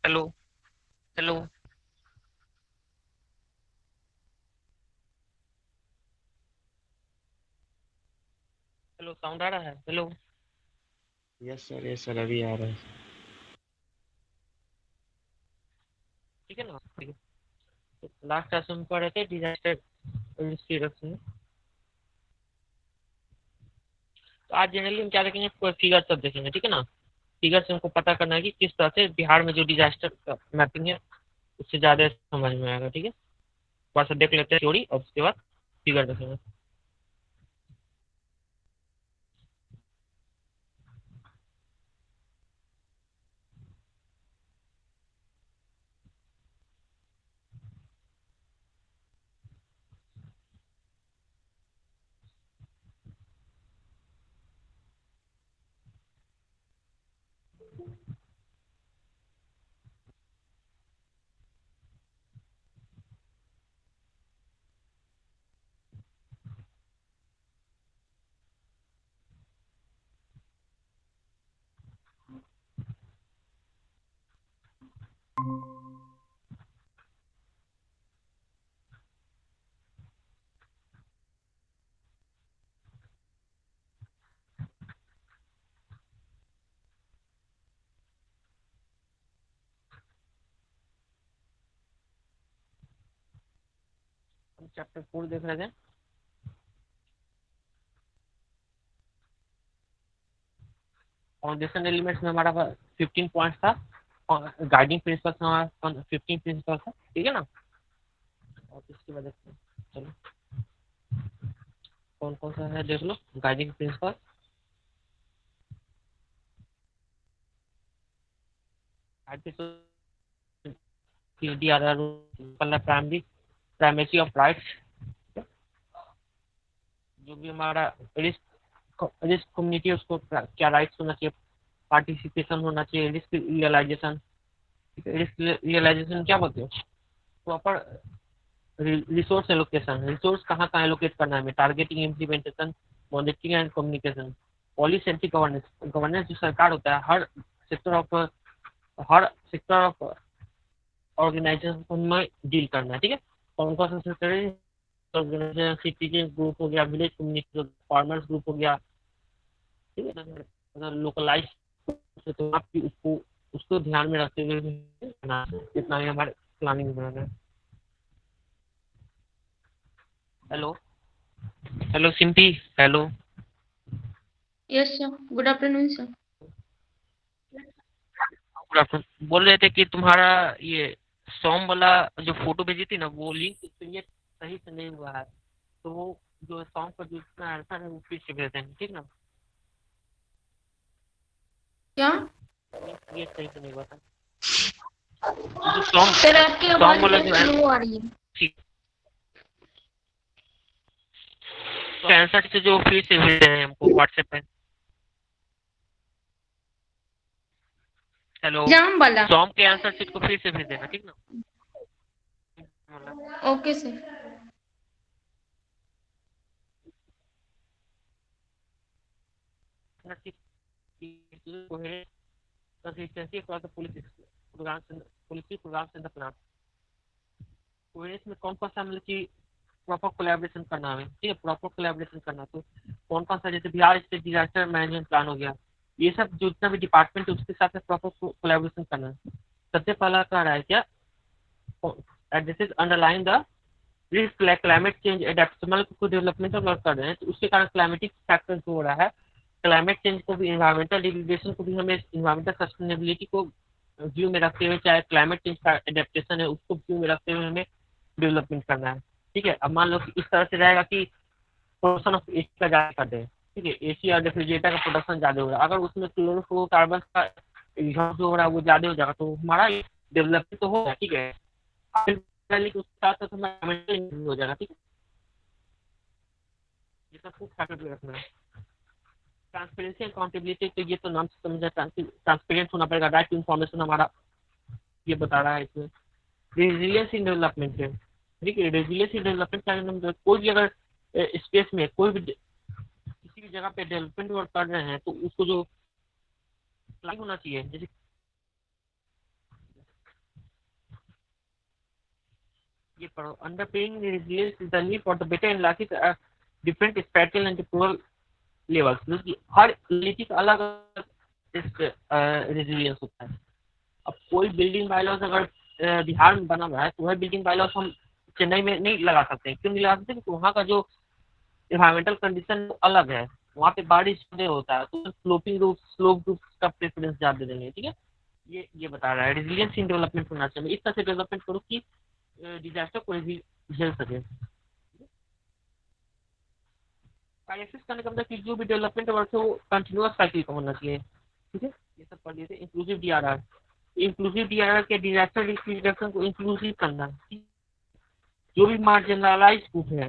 Hello. Hello. Hello, sound आ रहा है? Hello. Yes sir अभी आ रहा है। ठीक है ना? ठीक है। तो लास्ट क्लास में पढ़े थे डिजास्टर रिस्क में। तो आज जनरली हम क्या देखेंगे, फिगर सब देखेंगे, ठीक है ना? फिगर से हमको पता करना है कि किस तरह से बिहार में जो डिजास्टर का मैपिंग है उससे ज्यादा समझ में आएगा। ठीक है, थोड़ा सा देख लेते हैं थ्योरी और उसके बाद फिगर देखेंगे। हम चैप्टर 4 देख रहे थे। फाउंडेशन एलिमेंट्स में हमारा 15 पॉइंट था और गाइडिंग प्रिंसिपल्स में हमारा 15 प्रिंसिपल था। ठीक है ना? और इसकी वजह से चलो कौन कौन सा है देख लो। Guiding principle DRR primary primacy of rights. जो भी हमारा रिस्क रिस्क कम्युनिटी है उसको क्या राइट्स होना चाहिए, पार्टिसिपेशन होना चाहिए, रिस्क रियलाइजेशन। रिस्क रियलाइजेशन क्या बोलते हैं? प्रॉपर रिसोर्स एलोकेशन, रिसोर्स कहाँ कहाँ एलोकेट करना है, targeting, implementation, monitoring and communication. Policy anti governance, governance जो सरकार होता है हर सेक्टर ऑफ ऑर्गेनाइजेशन में डील करना है। ठीक है, कौन कौन सा सेक्टर है? ऑर्गेनाइजेशन, सिटीजन ग्रुप हो गया, विलेज कम्युनिटी, फार्मर्स ग्रुप हो गया। ठीक है ना? अगर लोकलाइज तो आपकी उसको उसको ध्यान में रखते हुए जितना भी हमारे प्लानिंग बनाना है। Hello. Hello Simpy. Hello. Yes sir, good afternoon sir. बोल रहे थे कि तुम्हारा ये सॉन्ग वाला जो फोटो भेजी थी ना, वो लिंक ये सही से नहीं हुआ है। तो वो जो सॉन्ग का जो इतना आंसर है वो फिर से भेज देंगे, ठीक ना? क्या लिंक ये सही से नहीं हुआ था। जो सॉन्ग सर, आपकी सॉन्ग आवाज वाला बहुत जो स्लो आ रही है। आंसर से जो फिर से भेज रहे हैं हमको व्हाट्सएप पे। हेलो। एग्जाम वाला। सॉन्ग के आंसर शीट को फिर से भेज देना, ठीक ना? Okay sir. consistency across the policy programs in the plan। Coherence में कौन कौन सा मतलब कि प्रॉपर कोलैबोरेशन करना है, ठीक है? प्रॉपर कोलैबोरेशन करना तो कौन कौन सा, जैसे Bihar state disaster management plan हो गया, ये सब जो जितना भी डिपार्टमेंट है उसके साथ प्रॉपर कोलैबोरेशन करना है। सबसे पहला कह रहा है क्या, this is underline the risk climate change adapt, मतलब कोई डेवलपमेंटल वर्क कर रहे हैं तो उसके कारण क्लाइमेटिक फैक्टर जो हो रहा है, क्लाइमेट चेंज को भी, इन्वायरमेंटल डिग्रेडेशन को भी हमें इन्वायरमेंटल सस्टेनेबिलिटी को व्यू में रखते हुए, चाहे क्लाइमेट चेंज का एडेप्टेशन है उसको व्यू में रखते हुए हमें डेवलपमेंट करना है। ठीक है, अब मान लो कि इस तरह से रहेगा कि प्रोडक्शन ऑफ एसी का ज्यादा कर दें, ठीक है? एसी और रेफ्रिजरेटर का प्रोडक्शन ज्यादा होगा, अगर उसमें क्लोरोफ्लोरोकार्बन का एग्जॉस्ट जो हो रहा है वो ज्यादा हो जाएगा तो हमारा डेवलपमेंट तो होगा, ठीक है? उसके साथ साथ हमारा हो जाएगा, ठीक है? ये सब कुछ फैक्टर भी रखना है। ट्रांसपेरेंसी अकाउंटेबिलिटी, तो ये तो नाम से समझा, ट्रांसपेरेंट होना पड़ेगा, राइट टू इन्फॉर्मेशन हमारा ये बता रहा है इसमें। रेजिलियंस इन डेवलपमेंट है, ठीक है? रेजिलियंस इन डेवलपमेंट का कोई भी अगर स्पेस में कोई भी किसी भी जगह पे डेवलपमेंट वर्क कर रहे हैं तो उसको जो प्लान होना चाहिए, जैसे ये पढ़ो, underpinning resilience is the need for the better analysis different spatial and temporal levels, क्योंकि हर रिलेटिव का अलग रेजिलियंस होता है। अब कोई बिल्डिंग बायलॉज अगर बिहार में बना हुआ है तो वह बिल्डिंग बायलॉज हम चेन्नई में नहीं लगा सकते। क्यों नहीं लगा सकते? क्योंकि वहाँ का जो इन्वायरमेंटल कंडीशन अलग है, वहाँ पे बारिश ज्यादा होता है, तो स्लोपिंग रूफ स्लोप रूफ का प्रेफरेंस ज्यादा देंगे। ठीक है, ये बता रहा है रेजिलियंस इन डेवलपमेंट होना चाहिए। इस तरह से डेवलपमेंट करो कि डिजास्टर को भी झेल सके। काइनेसिस करने का मतलब कि जो भी डेवलपमेंट वर्क है वो कंटिन्यूअस साइकिल का होना चाहिए। ठीक है, ये सब पढ़ लिए थे। इंक्लूसिव डीआरआर, इंक्लूसिव डीआरआर के डिजास्टर रिस्क रिडक्शन को इंक्लूसिव करना। जो भी मार्जिनलाइज ग्रुप है,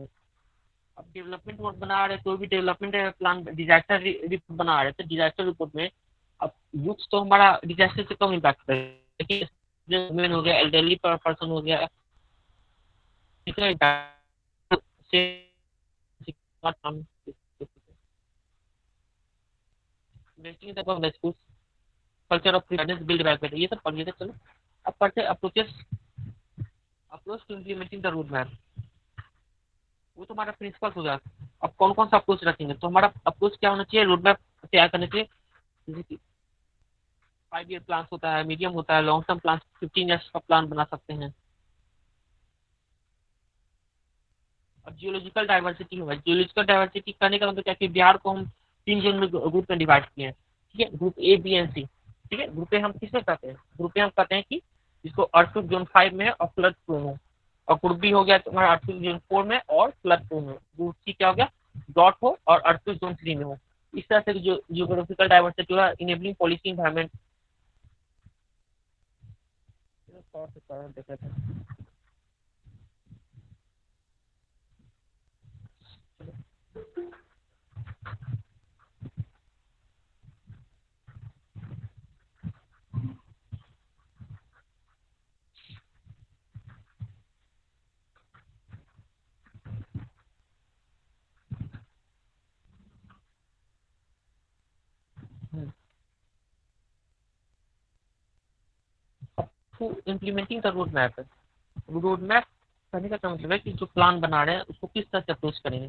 अब डेवलपमेंट वर्क बना रहे, कोई भी डेवलपमेंट प्लान डिजास्टर रिपोर्ट बना रहे, तो डिजास्टर रिपोर्ट में अब यूथ तो हमारा डिजास्टर से कम इम्पैक्ट है, लेकिन जो वुमेन हो गया, एल्डरली पर्सन हो गया, इतना इम्पैक्ट से culture of preparedness build back, ये सब पढ़ लेते। चलो अब पढ़ते approaches, approach to implementing the road map. वो तो हमारा प्रिंसिपल हो गया। अब कौन कौन सा अप्रोच रखेंगे, तो हमारा अप्रोच क्या होना चाहिए, रोड मैप तैयार करने चाहिए। जैसे कि 5 ईयर प्लान होता है, मीडियम होता है, लॉन्ग टर्म प्लान 15 ईयर्स का प्लान बना सकते हैं। अब जियोलॉजिकल डाइवर्सिटी होगा, जियोलॉजिकल डाइवर्सिटी करने का मतलब क्या कि बिहार को हम 3 जोन में ग्रुप में डिवाइड किए हैं। ठीक है, ग्रुप ए बी एंड सी। ठीक है, ग्रुप ए हम किसमें कहते हैं, ग्रुप ए हम कहते हैं कि जिसको अर्थक्वेक जोन 5 में है और फ्लड प्रोन हो। और ग्रुप बी हो गया तुम्हारा अर्थक्वेक जोन 4 में और फ्लड प्रोन हो। ग्रुप सी क्या हो गया, डॉट हो और अर्थक्वेक जोन 3 में हो। इस तरह से जो जियोग्राफिकल डाइवर्सिटी हुआ, इनेबलिंग पॉलिसी इन्वायरमेंट देखे थे। Implementing the road map, road map करने का मतलब है कि जो प्लान बना रहे हैं उसको किस तरह से अप्रोच करेंगे।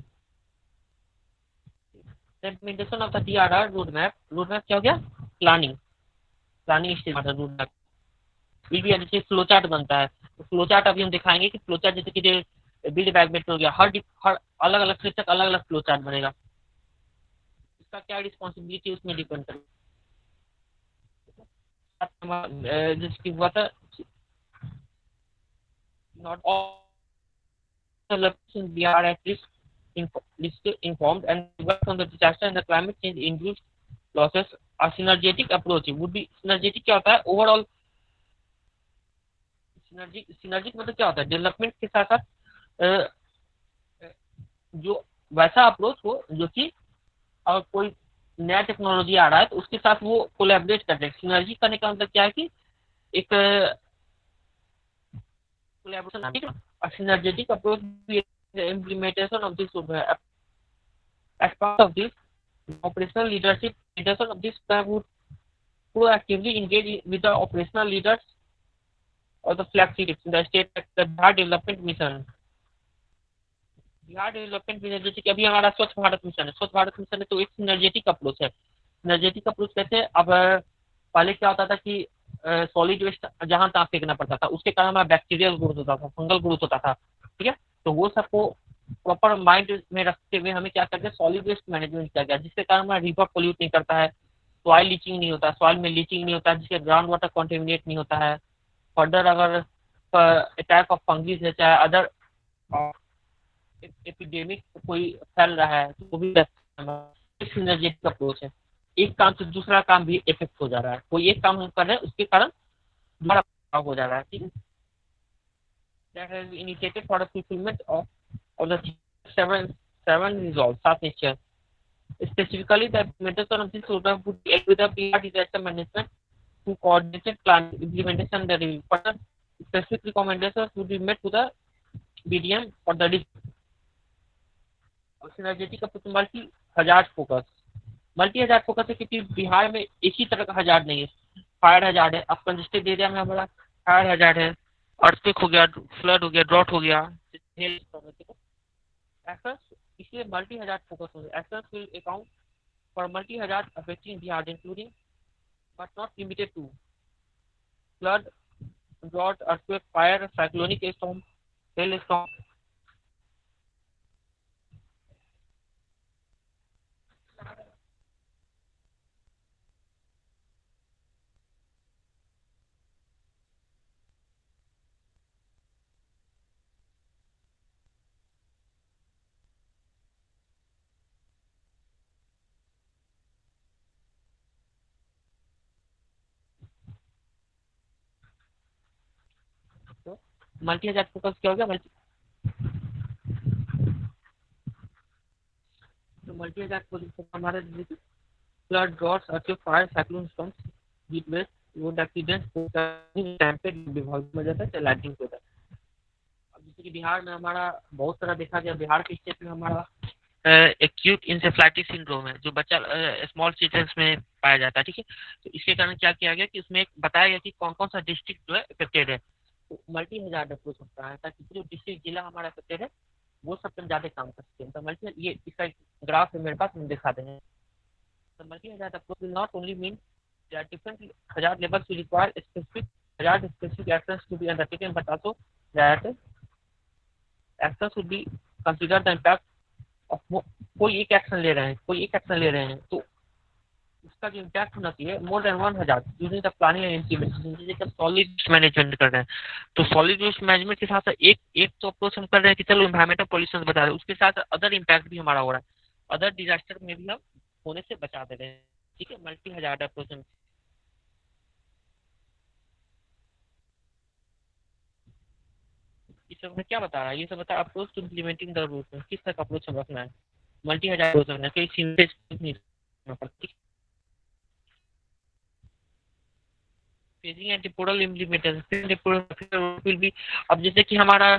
Implementation of the DRR road map, road map क्या हो गया, planning, planning stage road map. जैसे फ्लो चार्ट बनता है, तो फ्लो चार्ट अभी हम दिखाएंगे कि फ्लो चार्ट जैसे कि बिल्ड बैक बेट हो गया, हर अलग अलग सेक्टर का अलग अलग फ्लो चार्ट बनेगा। इसका क्या रिस्पॉन्सिबिलिटी उसमें डिपेंड करेगा। जैसे कि हुआ था, not all locations we are at least informed and work on the disaster and the climate change induced losses. A synergetic approach would be, synergetic क्या होता है, ओवरऑल synergic मतलब क्या होता है, डेवलपमेंट के साथ साथ जो वैसा अप्रोच हो जो कि अगर कोई नया टेक्नोलॉजी आ रहा है तो उसके साथ वो कोलैबोरेट कर रहे हैं। सिनर्जी करने का मतलब क्या है कि एक collaboration, a synergetic approach to the implementation of this roadmap. As part of this, operational leadership of this plan would proactively engage with the operational leaders or the flagships in the state at the Bihar Development Mission. Bihar development mission जैसे कि अभी हमारा स्वच्छ Bharat mission है, स्वच्छ Bharat mission है तो एक सिनर्जेटिक अप्रोच है। सिनर्जेटिक अप्रोच कैसे, अब पहले क्या होता था कि सॉलिड वेस्ट जहां तहां फेंकना पड़ता था, उसके कारण हमारा बैक्टीरियल ग्रोथ होता था, फंगल ग्रोथ होता था। ठीक है, तो वो सबको प्रॉपर माइंड में रखते हुए हमें क्या करते हैं, सॉलिड वेस्ट मैनेजमेंट किया गया, जिसके कारण हमारा रिवर पोल्यूट नहीं करता है, सॉइल लीचिंग नहीं होता, सॉइल में लीचिंग नहीं होता है, जिससे ग्राउंड वाटर कॉन्टेमिनेट नहीं होता है। फर्दर अगर अटैक ऑफ फंगीज है चाहे अदर एपिडेमिक कोई फैल रहा है तो वो भी सिनर्जेटिक अप्रोच है। एक काम से दूसरा काम भी इफेक्ट हो जा रहा है, कोई एक काम हम कर रहे हैं उसके कारण दूसरा काम हो जा रहा है। ठीक है, that has been initiated for the fulfillment of the seven resolves, 7 निश्चय। Specifically, the implementation of this program would be with the PR disaster management to coordinated plan implementation and the review. Further, specific recommendations would be made to the BDM for the synergetic approach multi hazard focus, multi hazard focus है क्योंकि बिहार में एक ही तरह का hazard नहीं है। Fire hazard है, अब कंजेस्टेड एरिया में हमारा फायर हजार्ड है, अर्थक्वेक हो गया, फ्लड हो गया, ड्रॉट हो गया, हेल स्टॉर्म, ठीक है। ऐसा इसलिए मल्टी हजार्ड फोकस हो गया। ऐसा will account for multi hazard affecting Bihar including but not limited to flood, drought, earthquake, fire, cyclonic storm, hail storm. तो मल्टी हजार्ड फोकस क्या हो गया? मल्टी हजार्ड फोकस हमारे flood, droughts, earthquake, fire, cyclone storms, heat waves, road accidents, tempest विभाग में जाता है, lighting होता है। अब जैसे कि बिहार में हमारा बहुत सारा देखा गया, बिहार के स्टेट में हमारा एक्यूट इंसेफ्लाइटिस सिंड्रोम है, जो बच्चा स्मॉल चिल्ड्रंस में पाया जाता है, ठीक है। तो इसके कारण क्या किया गया कि उसमें बताया गया कि कौन कौन सा डिस्ट्रिक्ट जो है इफेक्टेड है। तो मल्टी हजार्ड अप्रोच होता है ताकि जो डिस्ट्रिक्ट जिला हमारा इफेक्टेड है वो सब पर ज्यादा काम कर सकते हैं। तो मल्टी ये इसका ग्राफ है मेरे पास, हम दिखा देंगे। The multi-hazard approach will not only mean there are different hazard levels to require specific hazard specific actions to be undertaken, but also that actions should be consider the impact of कोई एक action ले रहे हैं, कोई एक action ले रहे हैं तो उसका जो इम्पैक्ट होना चाहिए more than 1,000 using the planning and implementation. जैसे कि सॉलिड वेस्ट मैनेजमेंट कर रहे हैं तो सॉलिड वेस्ट मैनेजमेंट के साथ साथ एक एक तो अप्रोच हम कर रहे हैं कि चलो इन्वायरमेंटल पॉल्यूशन बता रहे हैं, उसके साथ अदर इम्पैक्ट भी हमारा हो रहा है, अदर डिजास्टर में भी हम होने से बचा दे रहे हैं, ठीक है। मल्टी हजार्ड अप्रोच इस सब में क्या बता रहा है, ये सब बता approach to implementing the route में किस तरह का अप्रोच हम रखना है। मल्टी हजार्ड अप्रोच रखना है, कोई सीवेज नहीं रखना पड़ता। Phasing and temporal implementation will be. अब जैसे कि हमारा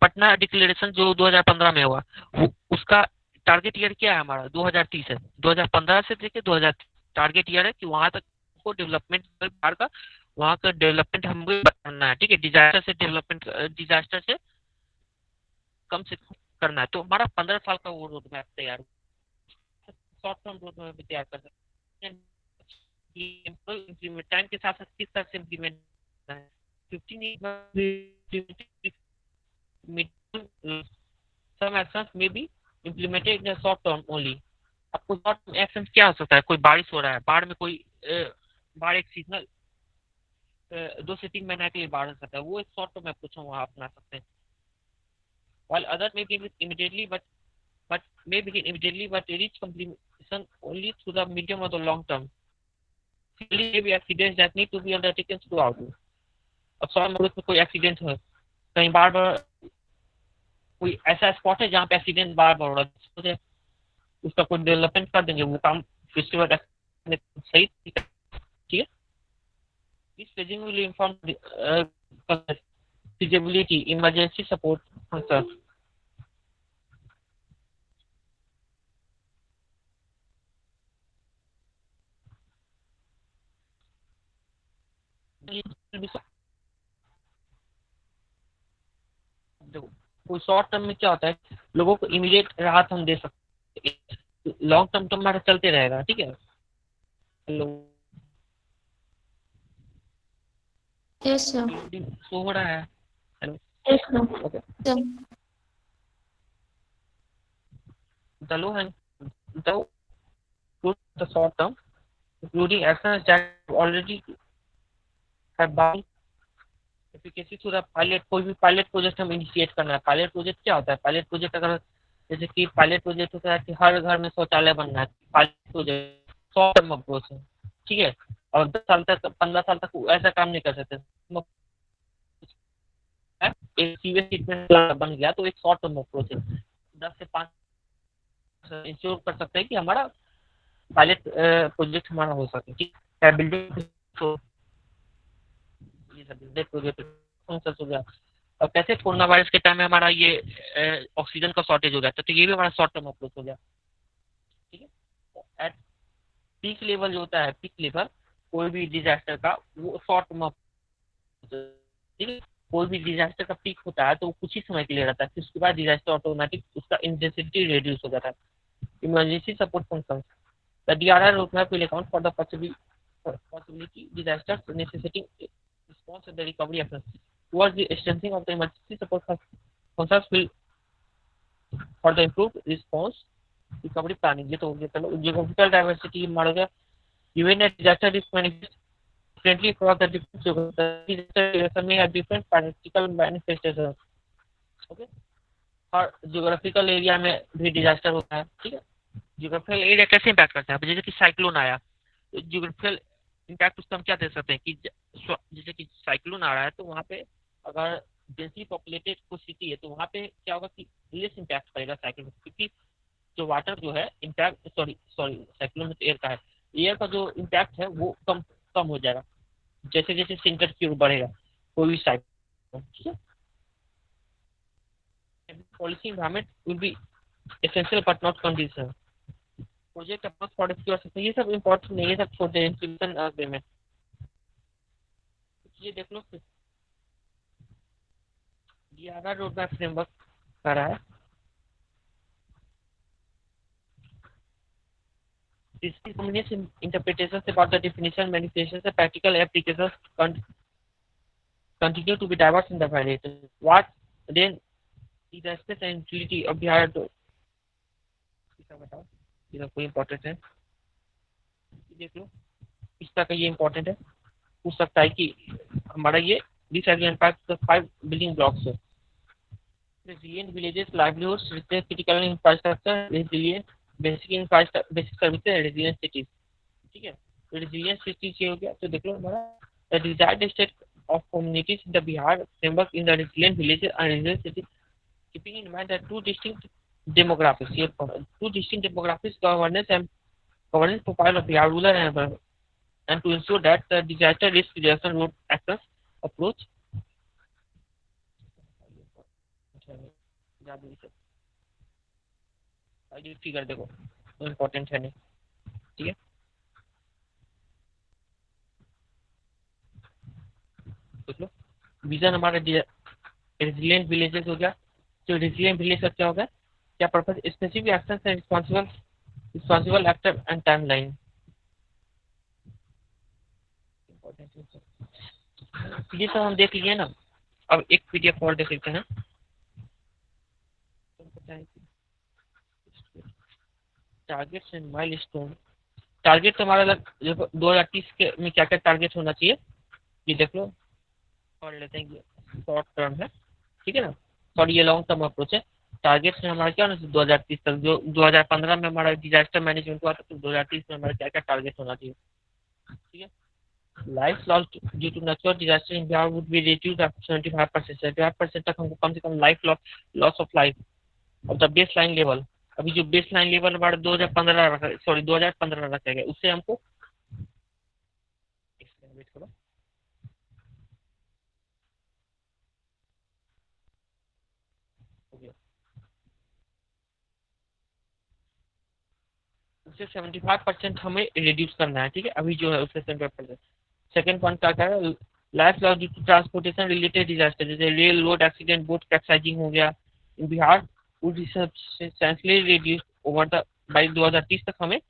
पटना डिक्लेरेशन जो 2015 में हुआ, उसका टारगेट ईयर क्या है हमारा? 2030 है। 2015 से लेके 2000 टारगेट ईयर है कि वहां तक को डेवलपमेंट बिहार का, वहां का डेवलपमेंट हमको करना है, ठीक है। डिजास्टर से डेवलपमेंट, डिजास्टर से कम से कम करना है। तो हमारा 15 साल का वो रोड मैप तैयार, शॉर्ट टर्म रोड मैप भी तैयार कर सकते हैं। इम्प्लीमेंट टाइम के साथ साथ किस तरह से इम्प्लीमेंट करना है। 15 some actions may be implemented in a short term only। आपको शॉर्ट टर्म एक्शन क्या हो सकता है? कोई बारिश हो रहा है, बाढ़ में कोई बाढ़ एक सीजनल 2 से 3 महीना के लिए बाढ़ हो सकता है, वो एक शॉर्ट टर्म अप्रोच हम वहाँ अपना सकते हैं। while other may begin immediately but may begin immediately but reach completion only through the medium or the long term। Similarly, may be accidents that need to be undertaken throughout। अब soil में कोई accident है, कहीं बार बार कोई ऐसा spot है जहाँ पे एक्सीडेंट बार बार हो रहा है, उसका कोई डेवलपमेंट कर देंगे, वो काम इसके बाद सही, ठीक है। इस paging will inform feasibility emergency support function. कोई शॉर्ट टर्म में क्या होता है, लोगों को इमीडिएट राहत हम दे सकते हैं, लॉन्ग टर्म तो हमारा चलते रहेगा, ठीक है। Hello, Yes, sir. शो हो रहा है? Hello, Yes, sir. Okay. Sir. The low and the short term, including actions that already have bound efficacy through the pilot। कोई भी पायलट प्रोजेक्ट हम इनिशिएट करना है। पायलट प्रोजेक्ट क्या होता है? पायलट प्रोजेक्ट अगर जैसे कि पायलट प्रोजेक्ट होता है कि हर घर में शौचालय बनना है, pilot project short term approach है, ठीक है। और 10 साल तक 15 साल तक ऐसा काम नहीं कर सकते। एक सीवेज ट्रीटमेंट बन गया तो एक शॉर्ट टर्म अप्रोच है, 10 से 5 इंश्योर कर सकते हैं कि हमारा पायलट प्रोजेक्ट हमारा हो सके, ठीक है। बिल्डिंग ये सब बिल्डिंग प्रोजेक्ट हो गया। और कैसे कोरोना वायरस के टाइम में हमारा ये ऑक्सीजन का शॉर्टेज हो गया था, तो ये भी हमारा शॉर्ट टर्म अप्रोच हो गया, ठीक है। एट पीक लेवल जो होता है, पीक लेवल कोई भी डिजास्टर का, वो शॉर्ट टर्म अप्रोच, ठीक है। कोई भी डिजास्टर का पीक होता है तो वो कुछ ही समय के लिए रहता है, फिर उसके बाद डिजास्टर ऑटोमेटिक उसका इंटेंसिटी रिड्यूस हो जाता है। Emergency support function, the DRR roadmap will account for the possibility disasters necessitating response and the recovery efforts. Towards the strengthening of the emergency support functions will for the improved response recovery planning. ये तो हो गया। चलो geographical diversity हमारा क्या, even a disaster risk manifest differently across the different geographies. Disaster may have different practical manifestations. Okay, और geographical area में भी डिजास्टर होता है, ठीक है। जियोग्राफिकल एरिया कैसे इंपैक्ट करता है, जैसे कि साइक्लोन आया तो जियोग्राफिकल इंपैक्ट उसका हम क्या दे सकते हैं कि जैसे कि साइक्लोन आ रहा है तो वहाँ पे अगर डेंसली पॉपुलेटेड कुछ सिटी है तो वहाँ पे क्या होगा कि लेस इंपैक्ट पड़ेगा साइक्लोन, क्योंकि जो वाटर जो है इंपैक्ट, सॉरी सॉरी साइक्लोन में तो एयर का है, एयर का जो इंपैक्ट है वो कम कम हो जाएगा जैसे जैसे सेंटर की ओर बढ़ेगा कोई भी साइक्लोन, ठीक है। Policy environment will be essential but not condition. Project approach product कर सकते हैं, ये सब इंपॉर्टेंट नहीं है, सब छोड़ दें इंस्टीट्यूशन अग्रीमेंट। ये देख लो डीआरआर रोड मैप फ्रेमवर्क कर रहा है। इसकी combination interpretations about the definition, manifestations and practical applications continue to be diverse in the variety. What then is the space and utility of Bihar to इसका बताओ, ये कोई इंपॉर्टेंट है, देख लो इसका का ये इंपॉर्टेंट है, पूछ सकता है कि हमारा ये डिसएग्रीमेंट पार्ट 5 बिल्डिंग ब्लॉक्स है। resilient villages livelihoods, resilient critical infrastructure, resilient basic services, resilient cities, ठीक है। तो resilient cities ये हो गया, तो देख लो हमारा the desired state of communities in the Bihar framework in the resilient villages and resilient cities, keeping in mind that two distinct demographics, ये two distinct demographics, governance profile of Bihar rural and urban, and to ensure that the disaster risk reduction road actions approach figure देखो तो important है नहीं, ठीक है। देख low vision हमारा resilient villages हो गया, तो रेजिलिएंट विलेज का क्या होगा, क्या purpose, specific action and responsible actor and timeline. ये सब हम देख लिए ना, अब एक पीडीएफ और देख लेते हैं। टारगेट्स एंड माइलस्टोन, टारगेट हमारा देखो 2030 के में क्या क्या टारगेट होना चाहिए, ये देख लो पढ़ लेते हैं। शॉर्ट टर्म है, ठीक है ना, और ये लॉन्ग टर्म अप्रोच है। टारगेट्स में हमारा क्या होना चाहिए 2030 तक, जो 2015 में हमारा डिजास्टर मैनेजमेंट हुआ था, तो 2030 में हमारा क्या क्या टारगेट होना चाहिए, ठीक है। Life loss due to natural disaster in Bihar would be reduced up to 75%, 75% तक हमको कम से कम life loss of life of the baseline level. अभी जो बेस लाइन लेवल हमारा 2015 सॉरी 2015 रखा गया, उससे हमको वेट करो, उससे 75% हमें रिड्यूस करना है, ठीक है। अभी जो है उससे 75%। सेकंड पॉइंट क्या है, life loss due to transportation related disaster, जैसे rail road accident, boat capsizing हो गया in Bihar would substantially reduce over the by 2030 तक हमें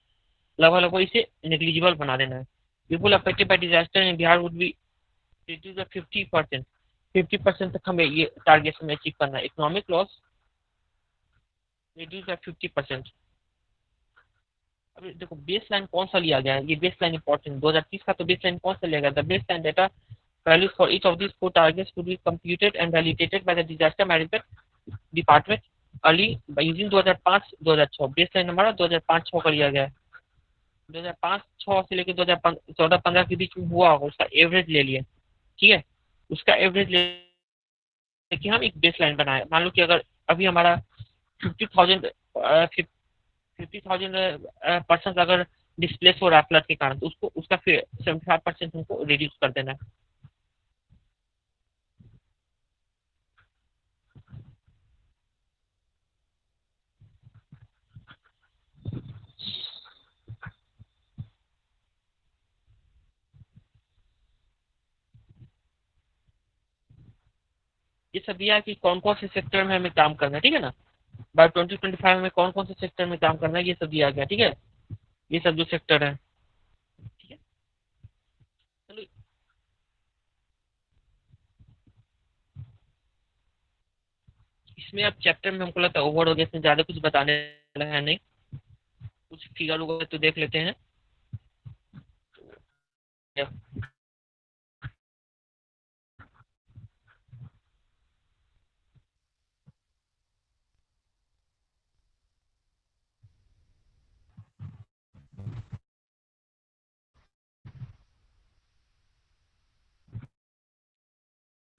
लगभग इसे नेग्लिजिबल बना देना है। People affected by disaster in Bihar would be reduce 50%, 50% तक हमें ये टारगेट हमें अचीव करना है। Economic loss reduce 50%। अभी देखो बेस लाइन कौन सा लिया गया है, ये बेस लाइन इंपॉर्टेंट 2030 का, तो बेस लाइन कौन सा लिया गया था, baseline data values for each of this 4 targets to be computed and validated by the disaster management department early by using 2005-2006। Baseline हमारा 2005-06 का लिया गया है। 2005-06 से लेकर 2014-15 के बीच में हुआ होगा, उसका एवरेज ले लिया, ठीक है। उसका एवरेज लेके हम एक बेस लाइन बनाए। मान लो कि अगर अभी हमारा 50,000 पर्सन अगर डिस्प्लेस हो रहा है फ्लड के कारण, तो उसको उसका फिर 75% हमको रिड्यूस कर देना है। ये सब दिया है कि कौन कौन से सेक्टर में हमें काम करना है, ठीक है ना। बाय 2025 में कौन कौन से सेक्टर में काम करना है ये सब दिया गया, ठीक है। ये सब जो सेक्टर है, ठीक है। चलो, इसमें अब चैप्टर में हमको लगता है ओवर हो गया, इसमें ज्यादा कुछ बताने वाला है नहीं। कुछ फिगर वगैरह तो देख लेते हैं।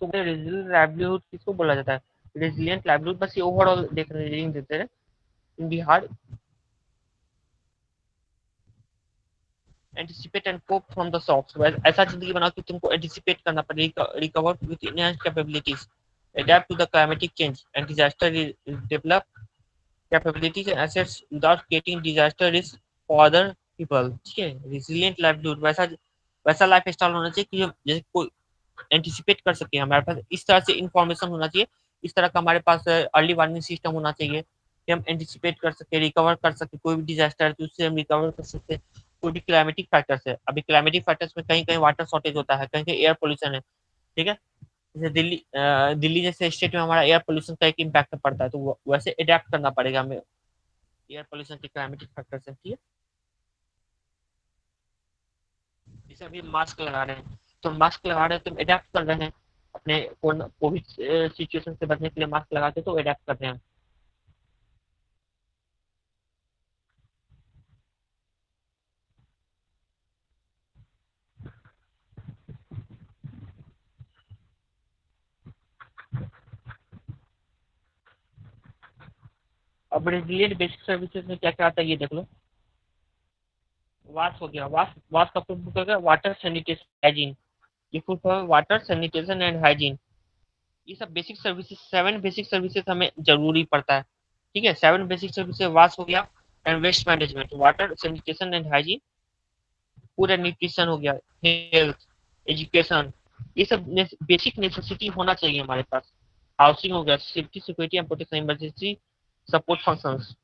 तो रेजिलियंट लाइवलीहुड किसको बोला जाता है? रेजिलियंट लाइवलीहुड, बस ये ओवरऑल देख रीडिंग देते हैं। In Bihar, anticipate and cope from the shocks, ऐसा जिंदगी बनाओ कि तुमको एंटिसिपेट करना पड़े, recover with enhanced capabilities, adapt to the climatic change and disaster, develop capabilities and assets without creating disaster risk for other people, ठीक है। resilient livelihood, वैसा वैसा लाइफ स्टाइल होना चाहिए कि जैसे कोई एंटिसिपेट कर सके, हमारे पास इस तरह से इंफॉर्मेशन होना चाहिए, इस तरह का हमारे पास अर्ली वार्निंग सिस्टम होना चाहिए कि हम एंटिसिपेट कर सके, रिकवर कर सके, कोई भी डिजास्टर है तो उससे हम रिकवर कर सकते हैं। कोई भी क्लाइमेटिक फैक्टर्स है, अभी क्लाइमेटिक फैक्टर्स में कहीं कहीं वाटर शॉर्टेज होता है, कहीं कहीं एयर पोल्यूशन है, ठीक है। जैसे दिल्ली जैसे स्टेट में हमारा एयर पोल्यूशन का एक इम्पैक्ट पड़ता है, तो वैसे अडेप्ट करना पड़ेगा हमें एयर पोल्यूशन के क्लाइमेटिक फैक्टर से, ठीक है। जैसे अभी मास्क लगा रहे हैं, तो मास्क लगा रहे हैं तो अडेप्ट कर रहे हैं, अपने कोविड सिचुएशन से बचने के लिए मास्क लगाते तो अडेप्ट कर रहे हैं। अब रेजिलियंट बेसिक सर्विसेज में क्या क्या आता है ये देख लो। वास हो गया, वास वास का फुल फॉर्म क्या, वाटर सैनिटेशन हाइजीन। ये full form water sanitation and hygiene. ये सब बेसिक सर्विसेज, 7 बेसिक सर्विसेज हमें जरूरी पड़ता है, ठीक है। 7 बेसिक सर्विसेज, वास हो गया, and waste management, water sanitation and hygiene, पूरा न्यूट्रिशन हो गया, हेल्थ, एजुकेशन, ये सब बेसिक नेसेसिटी होना चाहिए हमारे पास। हाउसिंग हो गया, safety security and protection, emergency support functions,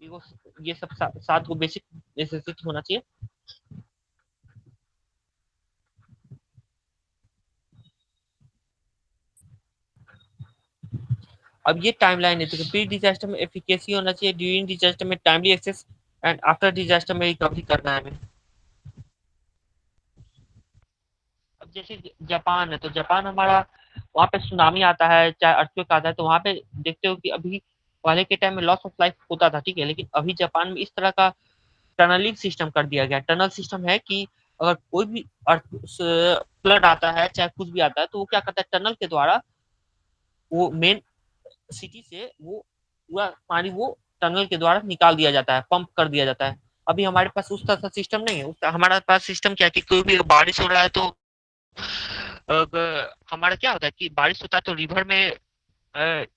ये सब 7 को बेसिक नेसेसिटी होना चाहिए। अब ये टाइमलाइन है, तो प्री डिजास्टर में एफिकेसी होना चाहिए, ड्यूरिंग डिजास्टर में timely access, and after disaster में रिकवरी करना है हमें। अब जैसे जापान है, तो जापान हमारा, वहाँ पे सुनामी आता है, चाहे अर्थक्वेक आता है, तो वहाँ पे देखते हो कि अभी पहले के टाइम में लॉस ऑफ लाइफ होता था, ठीक है, लेकिन अभी जापान में इस तरह का टनलिंग सिस्टम कर दिया गया। टनल सिस्टम है कि अगर कोई भी फ्लड आता है, चाहे कुछ भी आता है, तो वो क्या करता है, टनल के द्वारा वो मेन सिटी से वो पूरा पानी वो टनल के द्वारा निकाल दिया जाता है, पंप कर दिया जाता है। अभी हमारे पास उस तरह का सिस्टम नहीं है। हमारे पास सिस्टम क्या है कि कोई भी बारिश हो रहा है तो हमारा क्या होता है कि बारिश होता है तो रिवर में,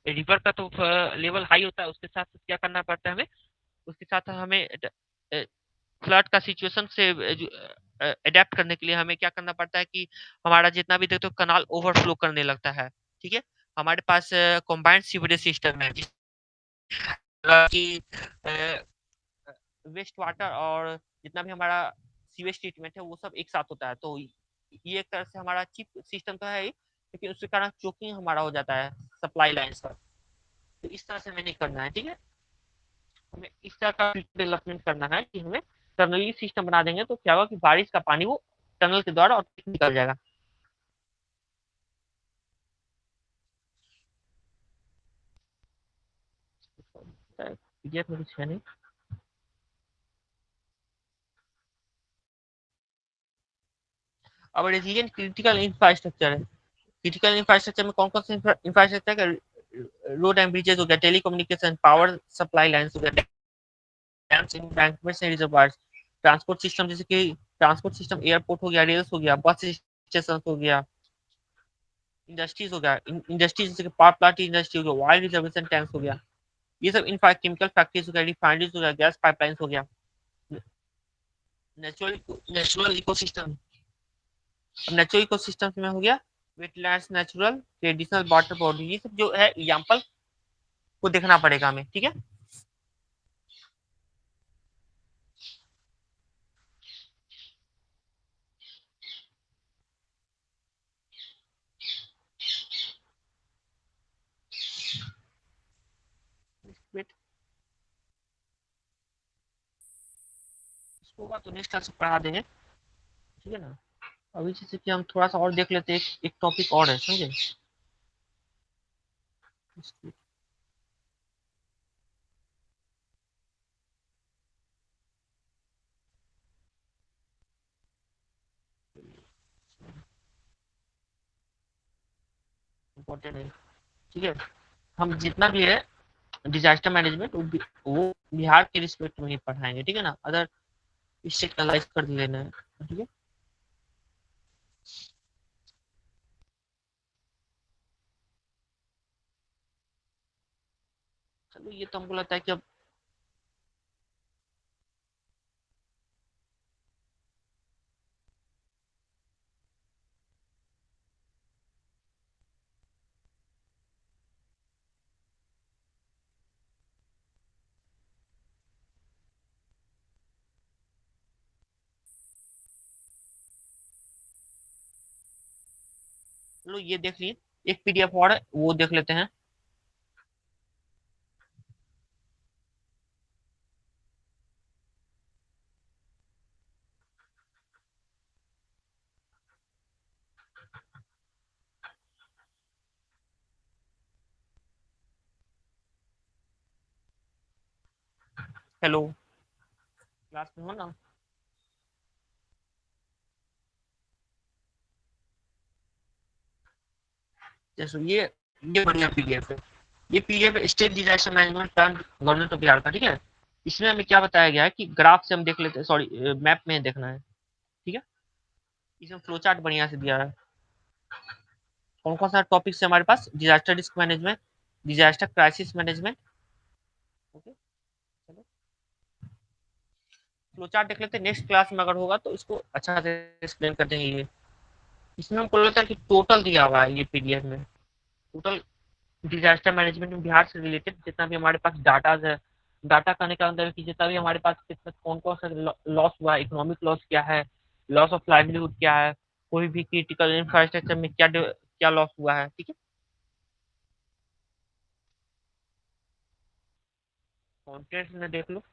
रिवर का तो लेवल हाई होता है, उसके साथ क्या करना पड़ता है हमें, उसके साथ हमें फ्लड का सिचुएशन से अडेप्ट करने के लिए हमें क्या करना पड़ता है कि हमारा जितना भी देखते हो कनाल ओवरफ्लो करने लगता है, ठीक है। हमारे पास कॉम्बाइंड सीवरेज सिस्टम है, कि वेस्ट वाटर और जितना भी हमारा सीवेज ट्रीटमेंट है वो सब एक साथ होता है, तो ये एक तरह से हमारा चिप सिस्टम तो है ही, लेकिन उसके कारण चोकिंग हमारा हो जाता है सप्लाई लाइन्स का। तो इस तरह से हमें नहीं करना है, ठीक है। हमें इस तरह का डेवलपमेंट करना है कि हमें टनली सिस्टम बना देंगे, तो क्या होगा कि बारिश का पानी वो टनल के द्वारा और निकल जाएगा। पीडीएफ में कुछ है नहीं। अब रेजिलियंट क्रिटिकल इंफ्रास्ट्रक्चर है। क्रिटिकल इंफ्रास्ट्रक्चर में कौन कौन से इंफ्रास्ट्रक्चर का, रोड एंड ब्रिजेस हो गया, टेलीकम्युनिकेशन, पावर सप्लाई लाइन्स हो गया, dams, embankments and reservoirs, transport system जैसे कि ट्रांसपोर्ट सिस्टम, एयरपोर्ट हो गया, रेल्स हो गया, बस स्टेशन हो गया, इंडस्ट्रीज हो गया, इंडस्ट्रीज जैसे कि पावर प्लांट इंडस्ट्री हो गया, ऑयल रिजर्वेशन टैंक्स हो गया, ये सब इनफा केमिकल फैक्ट्रीज हो गया, रिफाइनरीज हो गया, गैस पाइपलाइंस हो गया, नेचुरल नेचुरल इकोसिस्टम। अब नेचुरल इकोसिस्टम में हो गया wetlands, natural, traditional water body, ये सब जो है एग्जाम्पल को देखना पड़ेगा हमें, ठीक है। इसको तो नेक्स्ट क्लास में पढ़ा देंगे, ठीक है ना। अभी जैसे कि हम थोड़ा सा और देख लेते हैं, एक टॉपिक और है, समझे। इम्पोर्टेंट है, ठीक है। हम जितना भी है डिजास्टर मैनेजमेंट वो बिहार के रिस्पेक्ट में ही पढ़ाएंगे, ठीक है ना। अदर इससे एनालाइज कर लेना है, ठीक है। चलो ये तो हमको लगता है कि अब चलो ये देख लिए, एक पीडीएफ और है वो देख लेते हैं। हेलो, क्लास में हो ना। जैसे ये बढ़िया पीडीएफ है, ये PDF state disaster management plan government of Bihar का, ठीक है। इसमें हमें क्या बताया गया है कि ग्राफ से हम देख लेते हैं, सॉरी मैप में देखना है, ठीक है। इसमें फ्लो चार्ट बढ़िया से दिया है। कौन कौन सा टॉपिक है हमारे पास, disaster risk management, disaster crisis management, okay. चलो फ्लो चार्ट देख लेते हैं, नेक्स्ट क्लास में अगर होगा तो इसको अच्छा से एक्सप्लेन कर देंगे। ये इसमें हमको लगता है कि टोटल दिया हुआ है ये पीडीएफ में, टोटल डिजास्टर मैनेजमेंट में बिहार से रिलेटेड जितना भी हमारे पास डाटा है। डाटा करने का अंदर कि जितना भी हमारे पास कितना कौन कौन सा लॉस हुआ है, इकोनॉमिक लॉस क्या है, लॉस ऑफ लाइवलीहुड क्या है, कोई भी क्रिटिकल इंफ्रास्ट्रक्चर में क्या क्या लॉस हुआ है, ठीक है। कॉन्टेंट्स में देख लो,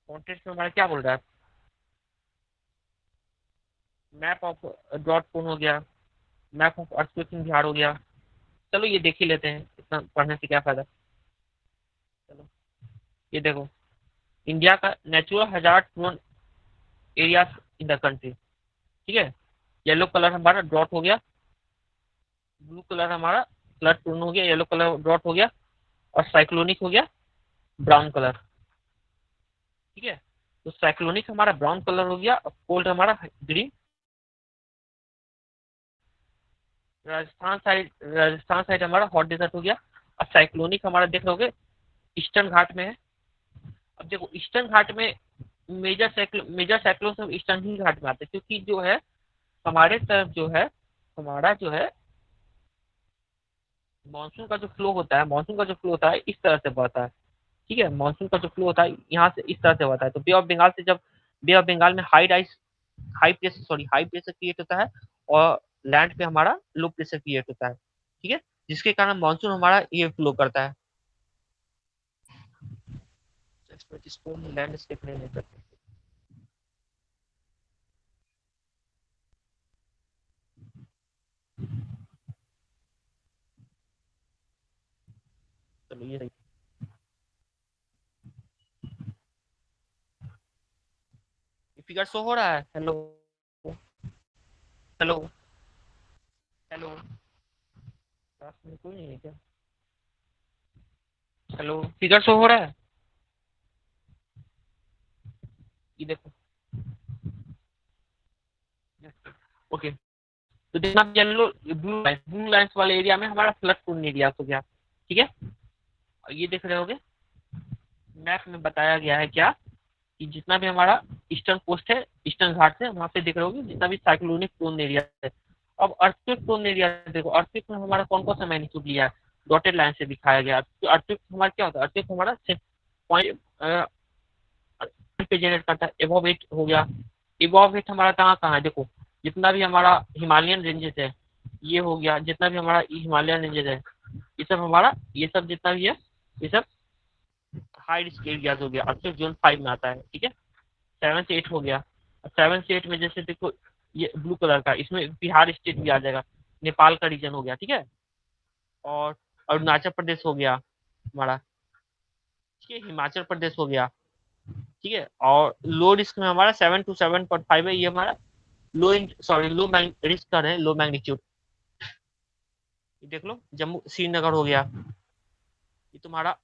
कॉन्टेंट्स में हमारा क्या बोल रहा है, मैप ऑफ ड्रॉट कौन हो गया, map of earthquake in Bihar हो गया। चलो ये देख ही लेते हैं, इतना पढ़ने से क्या फायदा। चलो ये देखो, इंडिया का natural hazard prone areas in the country, ठीक है। येलो कलर हमारा ड्रॉट हो गया, ब्लू कलर हमारा फ्लड प्रोन हो गया, येलो कलर ड्रॉट हो गया, और साइक्लोनिक हो गया ब्राउन कलर, ठीक है। तो साइक्लोनिक हमारा ब्राउन कलर हो गया और कोल्ड हमारा ग्रीन। राजस्थान साइड हमारा हॉट डेजर्ट हो गया, और साइक्लोनिक हमारा देख लोगे ईस्टर्न घाट में है। अब देखो ईस्टर्न घाट में मेजर साइक्लोन सब ईस्टर्न ही घाट में आते हैं, क्योंकि जो है हमारे तरफ जो है, हमारा जो है मानसून का जो फ्लो होता है, मानसून का जो फ्लो होता है इस तरह से बहता है, ठीक है। मानसून का जो फ्लो होता है यहाँ से इस तरह से बहता है, तो बे ऑफ बंगाल से जब बे ऑफ बंगाल में हाई प्रेशर क्रिएट होता है, और लैंड पे हमारा लो प्रेशर क्रिएट होता है, ठीक है, जिसके कारण मानसून हमारा ये फ्लो करता है। इसको लैंडस्केप नहीं करते। चलो ये सही, फिगर शो हो रहा है। हेलो, हेलो, हेलो, क्लास में कोई नहीं है क्या। हेलो, फिगर शो हो रहा है, ये देखो, ओके। तो देखना येलो ब्लू लाइन्स वाले एरिया में हमारा फ्लड प्रोन एरिया हो गया, ठीक है। और ये देख रहे होगे मैप में बताया गया है क्या, कि जितना भी हमारा ईस्टर्न कोस्ट है, ईस्टर्न घाट से वहां पे देख रहे होगे जितना भी साइक्लोनिक प्रोन एरिया है, अब अर्थक्वेक प्रोन एरिया देखो, अर्थक्वेक में हमारा कौन कौन सा मैग्नीट्यूड लिया है, डॉटेड लाइन से दिखाया गया। तो अर्थक्वेक हमारा क्या होता है, अर्थक्वेक हमारा पॉइंट पे जनरेट करता है। एबव 8 हो गया, एबव 8 हमारा कहाँ कहाँ है, देखो जितना भी हमारा हिमालयन रेंजेस है, ये हो गया, जितना भी हमारा हिमालयन रेंजेस है, ये सब हमारा, ये सब जितना भी है, ये सब हाई रिस्क एरियाज हो गया, अर्थक्वेक जोन 5 में आता है। ठीक है, 7 से 8 हो गया। 7 से 8 में जैसे देखो ये ब्लू कलर का, इसमें बिहार स्टेट भी आ जाएगा, नेपाल का रीजन हो गया। ठीक है, और अरुणाचल प्रदेश हो गया हमारा, ठीक है, हिमाचल प्रदेश हो गया। ठीक है, और लो रिस्क में हमारा 7 to 7.5 है, ये हमारा लो, सॉरी लो रिस्क का है, लो मैग्नीट्यूड। देख लो जम्मू श्रीनगर हो गया, ये तुम्हारा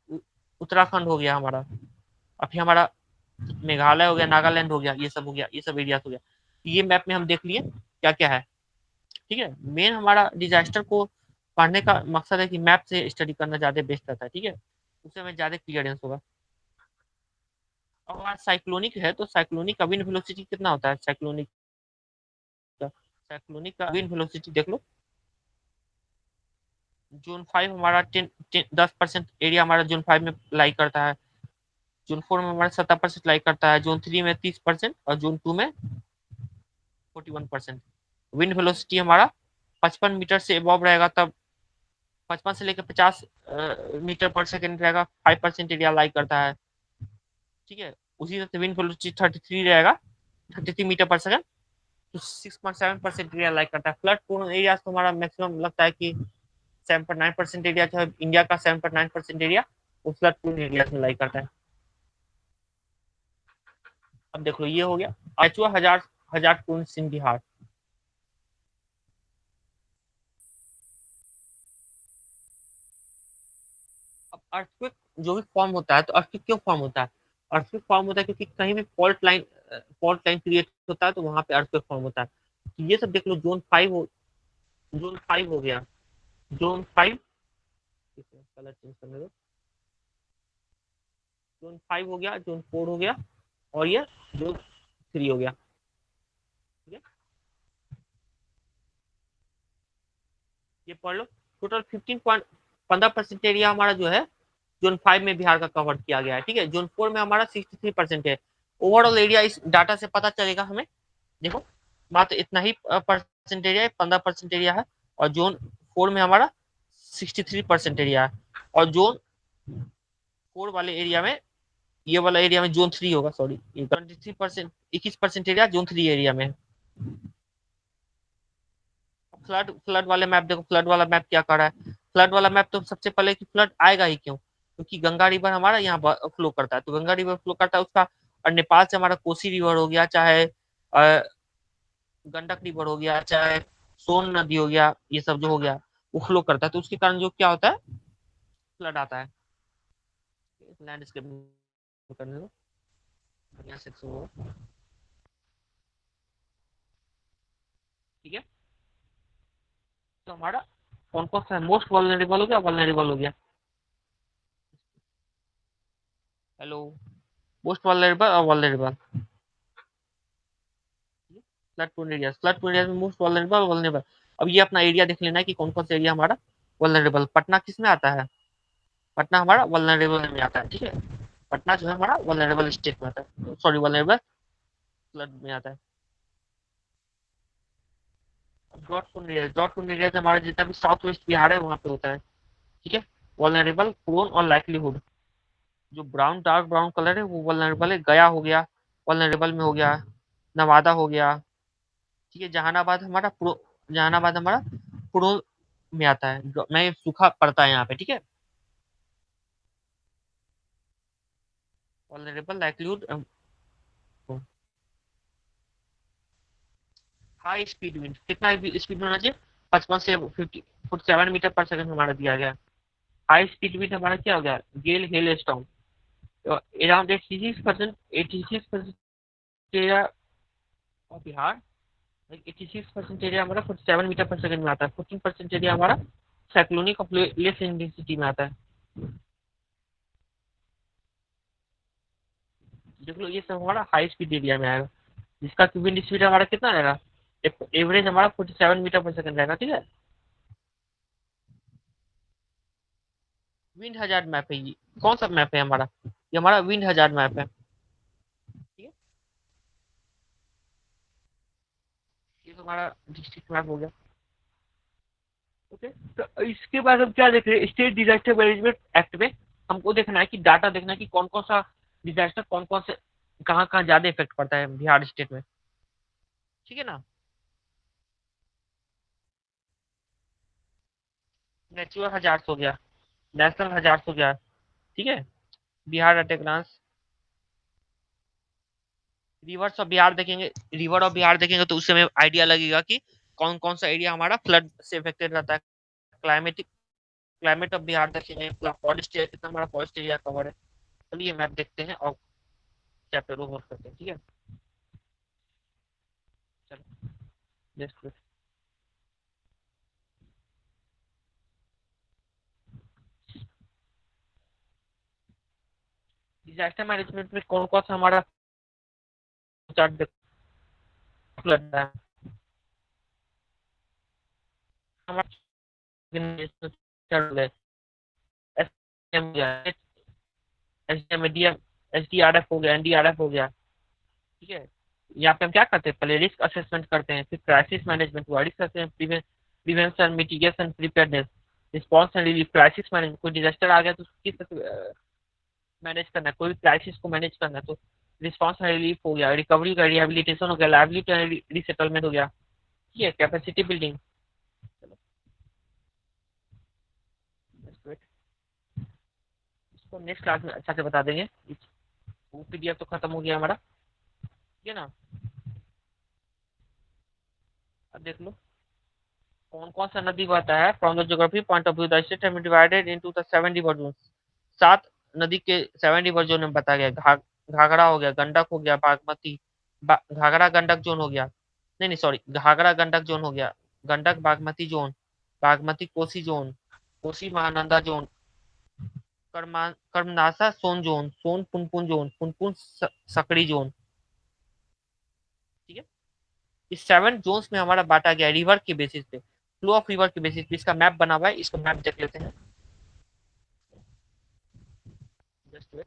उत्तराखंड हो गया हमारा, अभी हमारा मेघालय हो गया, नागालैंड हो गया, ये सब हो गया, ये सब एरिया हो गया। ये मैप में हम देख लिए क्या क्या है। ठीक है, मेन हमारा डिजास्टर को पढ़ने का मकसद है कि मैप से स्टडी करना ज़्यादा बेस्ट रहता है। ठीक है, उससे हमें ज़्यादा क्लियरेंस होगा। और हमारा साइक्लोनिक है, तो साइक्लोनिक का विंड वेलोसिटी कितना होता है, साइक्लोनिक का विंड वेलोसिटी देख लो। जोन 5 हमारा 10% एरिया हमारा जोन 5 में लाई करता है, जोन 4 में हमारा 70% लाई करता है, जोन 3 में 30% और जोन 2 में 41%। विंड वेलोसिटी हमारा 55 मीटर से एबव रहेगा, तब 55 से लेकर 50 मीटर पर सेकेंड रहेगा, 5% एरिया लाई करता है। ठीक है, उसी तरह से विंड वेलोसिटी 33 रहेगा, 33 मीटर पर सेकंड, तो 6.7% एरिया लाई करता है। फ्लड प्रोन एरिया तो हमारा मैक्सिमम लगता है कि 7.9% एरिया, जो है इंडिया का 7.9% एरिया वो फ्लड प्रोन एरिया में लाई करता है। अब देख लो ये हो गया पांचवा हजार हजार टून इन बिहार। अब अर्थक्वेक जो भी फॉर्म होता है, तो अर्थक्वेक क्यों फॉर्म होता है, अर्थक्वेक फॉर्म होता है क्योंकि कहीं भी फॉल्ट लाइन क्रिएट होता है, तो वहां पे अर्थक्वेक फॉर्म होता है। तो ये सब देख लो, जोन 5 हो गया, जोन 5 कलर चेंज करने दो, जोन 5 हो गया, जोन 4 हो गया, और ये जोन 3 हो गया। ठीक है, ये पढ़ लो, टोटल 15% एरिया हमारा जो है जोन 5 में बिहार का कवर किया गया है। ठीक है, जोन 4 में हमारा 63% है। ओवरऑल एरिया इस डाटा से पता चलेगा हमें, देखो मात्र इतना ही परसेंट एरिया है, 15% एरिया है, और जोन 4 में हमारा 63% एरिया है, और जोन 4 वाले एरिया में, ये वाला एरिया में जोन 3 होगा, सॉरी 23%, 21% एरिया जोन 3 एरिया में। फ्लड वाले मैप देखो, फ्लड वाला मैप क्या कर रहा है, फ्लड वाला मैप तो सबसे पहले कि फ्लड आएगा ही क्यों, क्योंकि गंगा रिवर हमारा यहाँ फ्लो करता है, तो गंगा रिवर फ्लो करता है उसका, और नेपाल से हमारा कोसी रिवर हो गया, चाहे गंडक रिवर हो गया, चाहे सोन नदी हो गया, ये सब जो हो गया वो फ्लो करता है, तो उसके कारण जो क्या होता है, फ्लड आता है। लैंडस्केप करने दो, बढ़िया से ठीक है। तो हमारा कौन कौन सा मोस्ट वल्नरेबल हो गया, वल्नरेबल हो गया, हेलो, मोस्ट वल्नरेबल और वल्नरेबल, फ्लड एरिया में मोस्ट वल्नरेबल वल्नरेबल। अब ये अपना एरिया देख लेना है कि कौन कौन सा एरिया हमारा वल्नरेबल। पटना किस में आता है, पटना हमारा वल्नरेबल में आता है। ठीक है, पटना जो है हमारा वल्नरेबल स्टेट में आता है, सॉरी वल्नरेबल फ्लड में आता है। डॉट एरिया से हमारा जितना भी साउथ वेस्ट बिहार है वहाँ पे होता है। ठीक है, वल्नरेबल, प्रोन और लाइक्लीहुड, जो ब्राउन डार्क ब्राउन कलर है वो वल्नरेबल है, गया हो गया वल्नरेबल में हो गया, नवादा हो गया। ठीक है, जहानाबाद हमारा प्रो में आता है, मैं सूखा पड़ता है यहाँ पे। ठीक है, vulnerable, likelihood, high speed wind, कितना स्पीड होना चाहिए, 55 से 57 मीटर पर सेकंड हमारा दिया गया। हाई स्पीड विंड हमारा क्या हो गया, gale hail storm, around 86% area of Bihar, 86% area हमारा 47 मीटर पर सेकंड में आता है, 14% एरिया हमारा साइक्लोनिक ऑफ लेस इंटेंसिटी में आता है। देख लो ये सब हमारा हाई स्पीड एरिया में आएगा, जिसका विंड स्पीड हमारा कितना रहेगा, एवरेज हमारा 47 मीटर पर सेकंड रहेगा, ठीक है। विंड हजार्ड मैप है ये। कौन सा मैप है हमारा? ये हमारा विंड हजार्ड मैप है, ठीक है। ये तो हमारा डिस्ट्रिक्ट मैप हो गया, ओके। तो इसके बाद हम क्या देख रहे हैं, स्टेट डिजास्टर मैनेजमेंट एक्ट में हमको देखना है कि डाटा देखना है कि कौन कौन सा डिजास्टर, कौन कौन से कहाँ कहाँ ज्यादा इफेक्ट पड़ता है बिहार स्टेट में, ठीक है ना। नेचुरल हजार्ड्स हो गया, नेशनल हजार्ड्स हो गया, ठीक है। Bihar at a glance, rivers of Bihar देखेंगे, रिवर ऑफ बिहार देखेंगे तो उससे हमें आइडिया लगेगा कि कौन कौन सा एरिया हमारा फ्लड से इफेक्टेड रहता है। क्लाइमेटिक क्लाइमेट ऑफ बिहार देखेंगे, पूरा फॉरेस्ट एरिया, कितना हमारा फॉरेस्ट एरिया कवर है। चलिए मैप देखते हैं और चैप्टर ओवर करते हैं, ठीक है। चलो नेक्स्ट। डिजास्टर मैनेजमेंट में कौन कौन सा हमारा चार्ट फ्लड है हमारा, एसडीआरएफ हो गया, एनडीआरएफ हो गया, ठीक है। यहाँ पे हम क्या करते हैं, पहले रिस्क असेसमेंट करते हैं, फिर क्राइसिस मैनेजमेंट हुआ, risk assessment, prevention, mitigation, preparedness, response and relief. Crisis management, कोई डिजास्टर आ गया तो उसको किस तरह मैनेज करना है, कोई भी क्राइसिस को मैनेज करना है तो रिस्पॉन्स एंड रिलीफ हो गया, रिकवरी हो गया, रिहेबिलिटेशन हो गया, लाइवलीहुड एंड रिसेटलमेंट हो गया, ठीक है, कैपेसिटी बिल्डिंग। इसको नेक्स्ट क्लास में अच्छा से बता देंगे। वो पीडीएफ तो खत्म हो गया हमारा, ठीक है ना। अब देख लो कौन कौन सा नदी बहता है। From the geography point of view the state have been divided into the 7 river zone. 7 नदी के 7 रिवर जोन में बताया गया। घाघरा हो गया, गंडक हो गया, बागमती, घाघरा गंडक जोन हो गया, नहीं नहीं सॉरी, घाघरा गंडक जोन हो गया, Gandak Bagmati zone, Bagmati Kosi zone, Kosi Mahananda zone, Karmanasa Son zone, Son Punpun zone, Punpun Sakri zone, ठीक है। इस 7 जोन्स में हमारा बांटा गया रिवर के बेसिस पे, फ्लो ऑफ रिवर के बेसिस पे। इसका मैप बना हुआ है, इसको मैप देख लेते हैं। Just wait.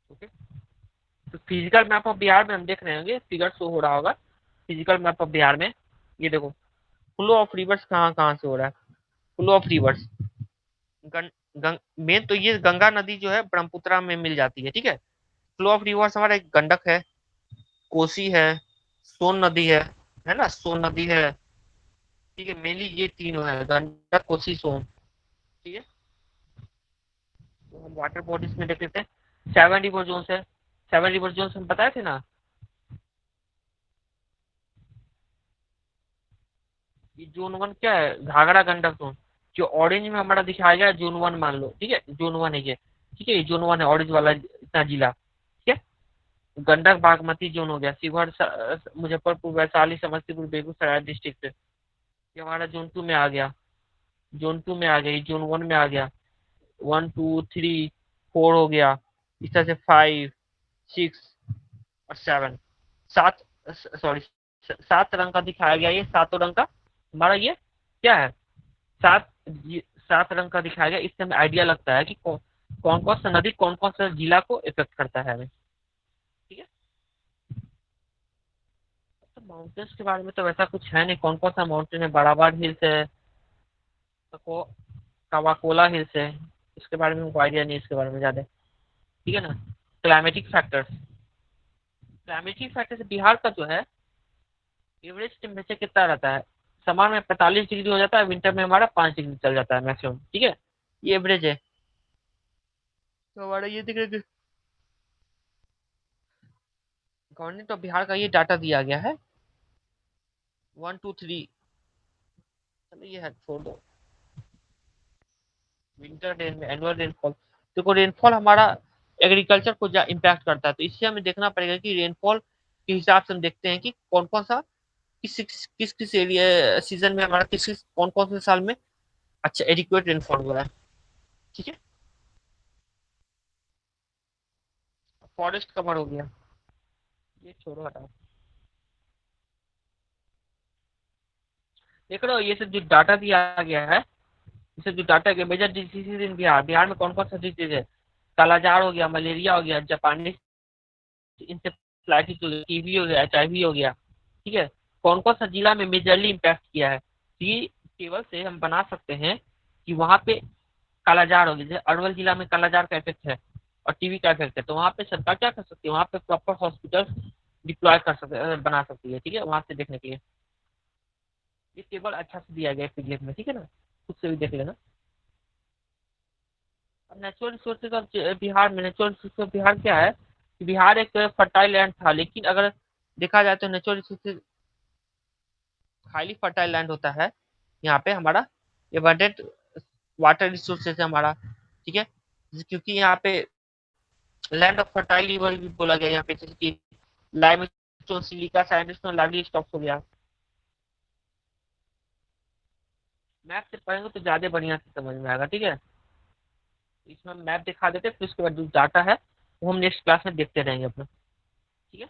ओके, तो फिजिकल मैप ऑफ बिहार में हम देख रहे होंगे, फिगर शो हो रहा होगा फिजिकल मैप ऑफ बिहार में। ये देखो फ्लो ऑफ रिवर्स कहाँ कहाँ से हो रहा है। फ्लो ऑफ रिवर्स मेन तो ये गंगा नदी जो है ब्रह्मपुत्र में मिल जाती है, ठीक है। फ्लो ऑफ रिवर्स हमारा एक गंडक है, कोसी है, सोन नदी है ना, सोन नदी है, ठीक है। मेनली ये तीनों है, गंडक कोसी सोन, ठीक है। तो हम वाटर बॉडीज में देख लेते हैं। 7 रिवर जोन है, 7 रिवर जोन हम बताए थे ना। ये जोन 1 क्या है, घाघरा गंडक जोन। जो ऑरेंज में हमारा दिखाया गया जोन 1 मान लो, ठीक है, जोन 1 है ये, ठीक है। ये जोन 1 है, ऑरेंज वाला इतना जिला, ठीक है। गंडक बागमती जोन हो गया, शिवहर मुजफ्फरपुर, वैशाली, समस्तीपुर, बेगूसराय डिस्ट्रिक्ट, ये हमारा जोन 2 में आ गया। जोन 2 में आ गया, ये जोन 1 में आ गया। 1 2 3 4 हो गया, इस तरह से 5 6 और 7, 7, सॉरी 7 रंग का दिखाया गया। ये सातों रंग का हमारा ये क्या है, 7, 7 रंग का दिखाया गया। इससे हमें आइडिया लगता है कि कौन कौन सा नदी कौन कौन सा जिला को इफेक्ट करता है हमें, ठीक है। तो माउंटेन्स के बारे में तो वैसा कुछ है नहीं, कौन कौन सा माउंटेन है, बराबर हिल्स है, तो कावाकोला हिल्स है। इसके बारे में हमको आइडिया नहीं है, इसके बारे में ज्यादा, ठीक है ना। Climatic factors, climatic factor Bihar का जो है एवरेज टेम्परेचर कितना रहता है। समर में 45 डिग्री हो जाता है, विंटर में हमारा 5 डिग्री चल जाता है मैक्सिमम, ठीक है। ये एवरेज है। तो हमारा ये दिख रहा है, गवर्नमेंट ऑफ बिहार का ये डाटा दिया गया है 1 2 3। चलो ये है छोड़ दो। विंटर रेन में एनुअल रेनफॉल देखो, रेनफॉल हमारा एग्रीकल्चर को इम्पैक्ट करता है। तो इससे हमें देखना पड़ेगा कि रेनफॉल के हिसाब से हम देखते हैं कि कौन कौन सा किस किस एरिया सीजन में हमारा किस किस कौन कौन से साल में अच्छा एडिक्वेट रेनफॉल हुआ है। ठीक है, फॉरेस्ट कवर हो गया, ये छोड़ो हटाओ। देख रहे हो ये सब जो डाटा दिया गया है, ये सब जो डाटा के major disease in Bihar, Bihar में कौन कौन सा डिजीज है, कालाजार हो गया, मलेरिया हो गया, जापानी इंसेफ्लाइटिस हो गया, टीबी हो गया, एचआईवी हो गया। ठीक है, कौन कौन सा जिला में मेजरली इम्पैक्ट किया है, तो ये टेबल से हम बना सकते हैं कि वहां पे कालाजार हो गया, जैसे अरवल जिला में कालाजार का इफेक्ट है और टीबी का इफेक्ट है, तो वहां पे सरकार क्या कर सकती है, वहां पे प्रॉपर हॉस्पिटल डिप्लॉय कर सकते बना सकती है। ठीक है, वहां से देखने के लिए ये टेबल अच्छा से दिया गया है पीडीएफ में। ठीक है ना, खुद से भी देख लेना। नेचुरल रिसोर्सेज ऑफ बिहार में, नेचुरल रिसोर्सेज ऑफ बिहार क्या है कि बिहार एक फर्टाइल लैंड था, लेकिन अगर देखा जाए तो natural resources highly fertile land होता है यहाँ पे हमारा, एबंडेंट वाटर रिसोर्सेज है हमारा। ठीक है, क्योंकि यहाँ पे लैंड ऑफ फर्टाइल रिवर भी बोला गया यहाँ पे, जैसे कि limestone, silica, sandstone, lively stocks हो गया। मैप से पढ़ेंगे तो ज्यादा बढ़िया से समझ में आएगा। ठीक है, इसमें मैप दिखा देते, फिर उसके बाद जो डाटा है वो हम नेक्स्ट क्लास में देखते रहेंगे अपना। ठीक है,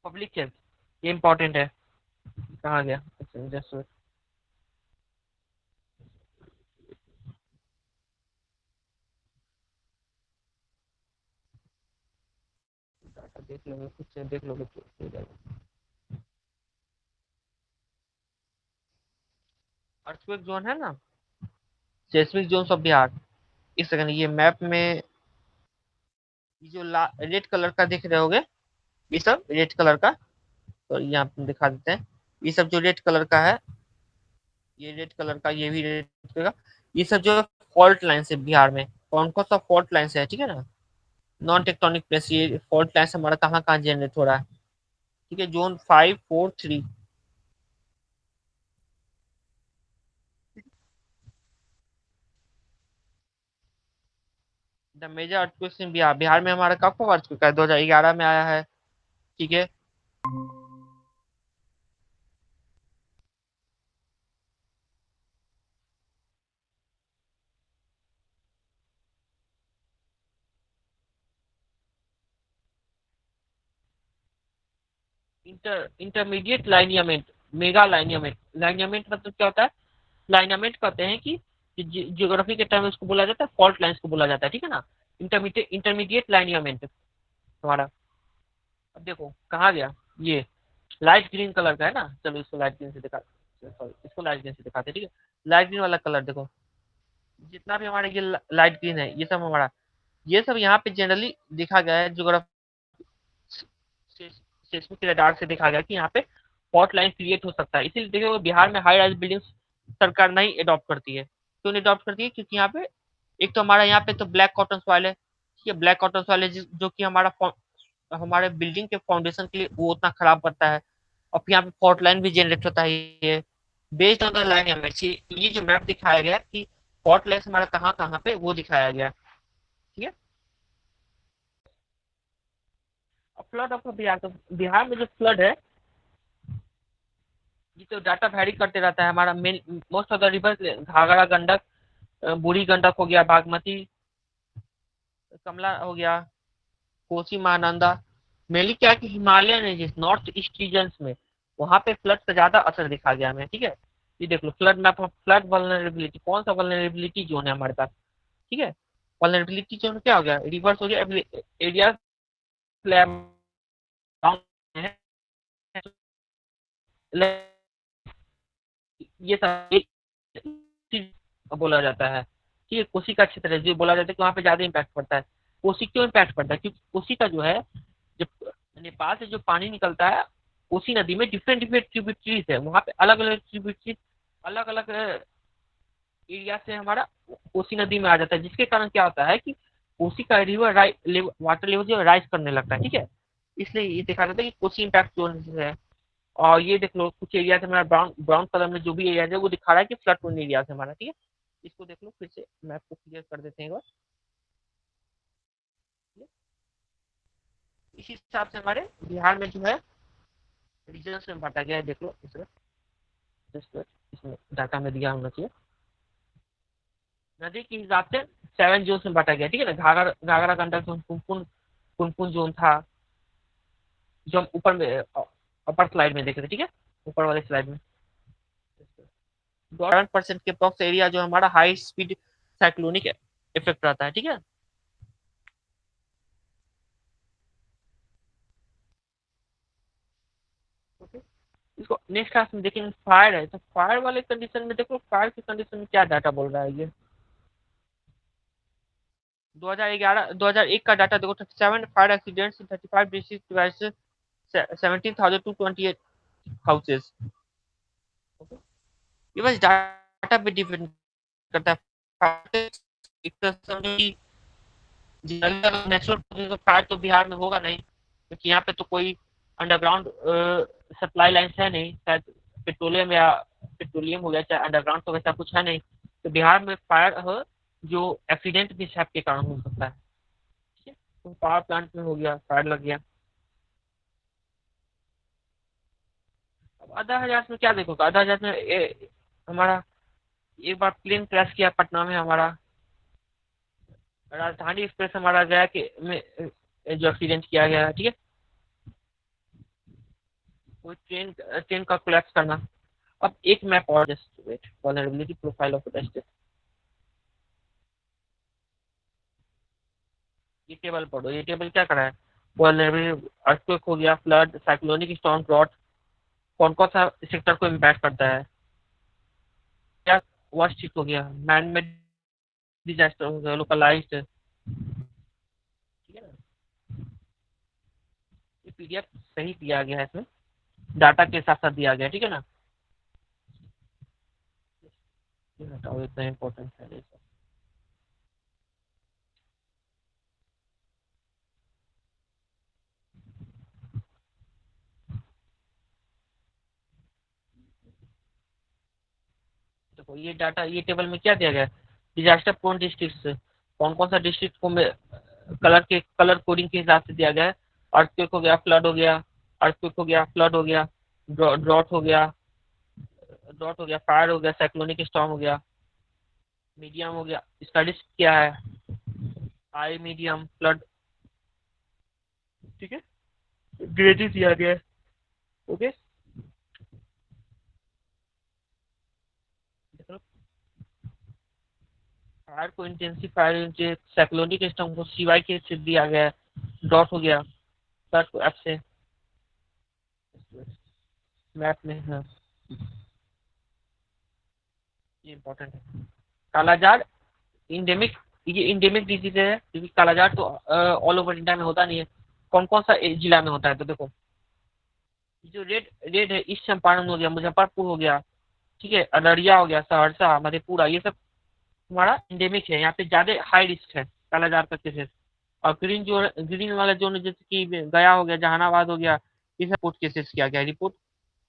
पब्लिक हेल्थ ये इम्पोर्टेंट है। कहाँ गया, अच्छा जस्ट डाटा देख लोगे, खुद से देख लोगे तो हो जाएगा। अर्थक्वेक जोन है ना, सेस्मिक जोन ऑफ बिहार, इस सेकंड ये मैप में ये जो रेड कलर का दिख रहे होगे, ये सब रेड कलर का, तो यहाँ पे दिखा देते हैं। ये सब जो रेड कलर का है, ये रेड कलर का, ये भी रेड कलर का, ये सब जो फॉल्ट लाइन है बिहार में, कौन कौन सा फॉल्ट लाइन है। ठीक है ना, नॉन टेक्टोनिक प्लेस, ये फॉल्ट लाइन हमारा कहाँ कहाँ जनरेट हो रहा है। ठीक है, zone 5, 4, 3। The major earthquake in Bihar, Bihar में हमारा कब कब अर्थक्वेक है, 2011 में आया है। ठीक है, इंटरमीडिएट लाइनियमेंट, मेगा लाइनियमेंट, लाइनियमेंट मतलब क्या होता है, लाइनियमेंट कहते हैं कि जियोग्राफी के टर्म में उसको बोला जाता है, फॉल्ट लाइंस को बोला जाता है। ठीक है ना, इंटरमीडिएट लाइनियमेंट हमारा। अब देखो कहाँ गया, ये लाइट ग्रीन कलर का है ना, चलो इसको लाइट ग्रीन से दिखा, सॉरी इसको लाइट ग्रीन से दिखाते हैं। ठीक है, लाइट ग्रीन वाला कलर देखो, जितना भी हमारा ये लाइट ग्रीन है, ये सब हमारा, ये सब यहाँ पे जनरली देखा गया है, जियोग्राफी सेस्मिक रडार से देखा गया कि यहाँ पे फॉल्ट लाइन क्रिएट हो सकता है। इसीलिए देखो बिहार में हाई राइज बिल्डिंग सरकार नहीं अडॉप्ट करती है। क्यों नहीं अडॉप्ट करती है, क्योंकि यहाँ पे एक तो हमारा यहाँ पे तो ब्लैक कॉटन सॉइल है। ठीक है, ब्लैक कॉटन सॉइल है जो कि हमारे बिल्डिंग के फाउंडेशन के लिए वो उतना खराब करता है, और फिर यहाँ पे फॉल्ट लाइन भी जनरेट होता है। ये बेस्ड ऑन द लाइन ये जो मैप दिखाया गया कि फॉल्ट लाइन हमारा कहाँ कहाँ पे वो दिखाया गया। ठीक है, फ्लड ऑफ बिहार, तो बिहार में जो फ्लड है ये तो डाटा वैरी करते रहता है हमारा। Main most of the river, Ghaghara, Gandak, Burhi Gandak हो गया, बागमती, कमला हो गया, कोसी, महानंदा, मेनली क्या है कि Himalayan region, north east region में वहां पे फ्लड का ज्यादा असर दिखा गया हमें। ठीक है, ये देख लो flood map of flood vulnerability, कौन सा वल्नरेबिलिटी जोन है हमारे पास। ठीक है, वल्नरेबिलिटी जोन क्या हो गया, रिवर्स हो गया, एरिया स्लैब ये सब बोला जाता है। ठीक है, कोसी का क्षेत्र है जो बोला जाता है कि वहाँ पे ज्यादा इम्पैक्ट पड़ता है। कोसी क्यों इम्पैक्ट पड़ता है, क्योंकि कोसी का जो है, जब नेपाल से जो पानी निकलता है कोसी नदी में, डिफरेंट डिफरेंट ट्रिब्यूटरीज है, वहाँ पे अलग अलग ट्रिब्यूटरीज अलग अलग एरिया से हमारा कोसी नदी में आ जाता है, जिसके कारण क्या होता है कि कोसी का रिवर वाटर लेवल जो राइज करने लगता है, ठीक है। इसलिए ये दिखा रहा था कि कोसी इम्पैक्ट जोन है। और ये देख लो कुछ एरिया से हमारा ब्राउन ब्राउन कलर में जो भी एरिया है वो दिखा रहा है कि फ्लड प्रोन एरिया है हमारा, ठीक है। इसको देख लो फिर से मैप को क्लियर कर देते हैं एक बार। इसी हिसाब से हमारे बिहार में जो है रीजन में बांटा गया है, देख लो इसमें डाटा में दिया होना चाहिए। नदी के हिसाब से 7 जोन में बांटा गया, ठीक है ना। घाघरा घाघरा गंडक जोन, पुनपुन पुनपुन जोन था, जो हम ऊपर में अपर स्लाइड में देखे थे, ठीक है, ऊपर वाले स्लाइड में। 7% के अप्रॉक्स एरिया जो हमारा हाई स्पीड साइक्लोनिक इफेक्ट रहता है, ठीक है। ओके, इसको नेक्स्ट क्लास में देखेंगे। फायर है तो फायर वाले कंडीशन में देखो, फायर की कंडीशन में क्या डाटा बोल रहा है ये। 2001 का डाटा देखो, 37 फायर एक्सीडेंट्स इन 35 डिस्ट्रिक्ट, 17,228 हाउसेस। ये बस डाटा पे डिपेंड करता है। नेचुरल फायर तो बिहार में होगा नहीं, क्योंकि यहाँ पे तो कोई अंडरग्राउंड सप्लाई लाइन है नहीं। शायद पेट्रोलियम हो गया, चाहे अंडरग्राउंड तो वैसा कुछ है नहीं। तो बिहार में फायर हो जो एक्सीडेंट मिसहैप के कारण हो सकता है, ठीक है। तो पावर प्लांट में हो गया, फायर लग गया। अब आधा हजार में क्या देखोगे, आधा हजार में हमारा एक बार प्लेन क्रैश किया पटना में हमारा, राजधानी एक्सप्रेस हमारा गया कि में जो एक्सीडेंट किया गया है, ठीक है। कोई ट्रेन ट्रेन का कोलैप्स करना। अब एक मैप और, just wait, vulnerability profile of test. ये टेबल पढ़ो, ये टेबल क्या करा है। वल्नरेबिलिटी, अर्थक्वेक हो गया, फ्लड, साइक्लोनिक स्टॉर्म, ड्रॉट, कौन कौन सा सेक्टर को इम्पैक्ट करता है, क्या वर्स्ट हिट हो गया, मैन मेड डिजास्टर हो गया, लोकलाइज्ड, ठीक है ना। ये पीडीएफ सही दिया गया है, इसमें डाटा के साथ साथ दिया गया है, ठीक है ना। ये हटाओ, इतना इम्पोर्टेंट है ये सब। देखो ये डाटा, ये टेबल में क्या दिया गया है, डिजास्टर प्रोन डिस्ट्रिक्ट, कौन कौन सा डिस्ट्रिक्ट को कलर कोडिंग के हिसाब से दिया गया है। अर्थक्वेक हो गया, फ्लड हो गया, अर्थक्वेक हो गया, फ्लड हो गया, ड्रॉट हो गया, फायर हो गया, साइक्लोनिक स्टॉर्म हो गया, मीडियम हो गया। इसका रिस्क क्या है, हाई, मीडियम, फ्लड, ठीक है। ग्रेडिंग दिया गया है, ओके। फायर को इंटेंसिफायर, साइक्लोनिक स्टॉर्म को सीवाई के से दिया गया है, ड्रॉट हो गया, फ्लड को एफ से मैप में, हाँ ये इंपॉर्टेंट है। कालाजार इंडेमिक, ये इंडेमिक डिजीज है, क्योंकि कालाजार तो ऑल ओवर इंडिया में होता नहीं है। कौन कौन सा जिला में होता है, तो देखो जो रेड रेड है, ईस्ट चंपारण हो गया, मुजफ्फरपुर हो गया, ठीक है, अररिया हो गया, सहरसा, मधेपुरा, ये सब हमारा इंडेमिक है। यहाँ पे ज्यादा हाई रिस्क है कालाजार का केसेस। और ग्रीन वाला जोन जैसे कि गया हो गया, जहानाबाद हो गया, ये सब रिपोर्ट केसेस किया गया, रिपोर्ट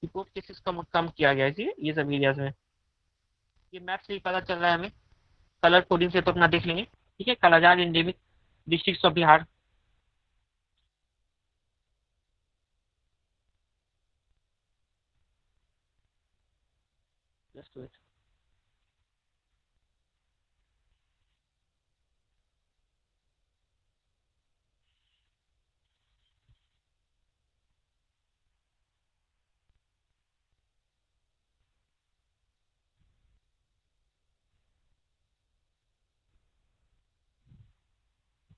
रिपोर्ट केसेस कम कम किया गया है ये सब एरियाज में। ये मैप से ही पता चल रहा है हमें, कलर कोडिंग से तो अपना देख लेंगे, ठीक है। Kala azar endemic district of Bihar. Just wait,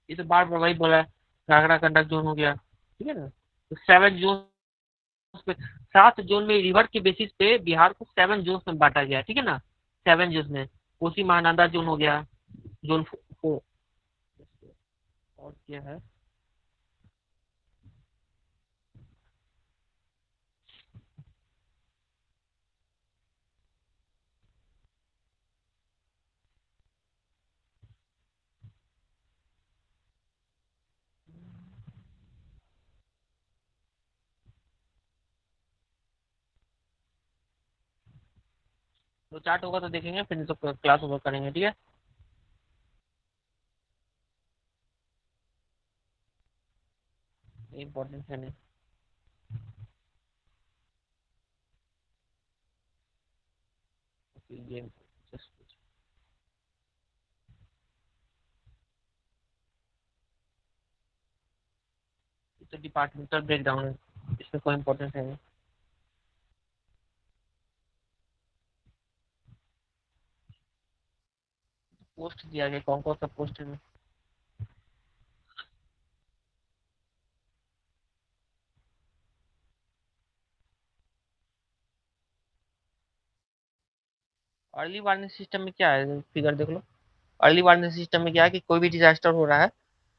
ये तो बार बार वही बोला है, घाघरा गंडक जोन हो गया, ठीक है ना। तो 7 जोन पे, 7 जोन में रिवर के बेसिस पे बिहार को 7 जोन में बांटा गया है, ठीक है ना। 7 जोन में कोसी महानंदा जोन हो गया, जोन 4। और क्या है, तो चार्ट होगा तो देखेंगे, फिर तो क्लास ओवर करेंगे, ठीक है। इम्पोर्टेंट है नहीं। ये just ये तो डिपार्टमेंटल ब्रेकडाउन है, इसमें कोई इम्पोर्टेंट है नहीं। पोस्ट दिया गया, कौन कौन सा पोस्ट है। अर्ली वार्निंग सिस्टम में क्या है, फिगर देख लो। अर्ली वार्निंग सिस्टम में क्या है कि कोई भी डिजास्टर हो रहा है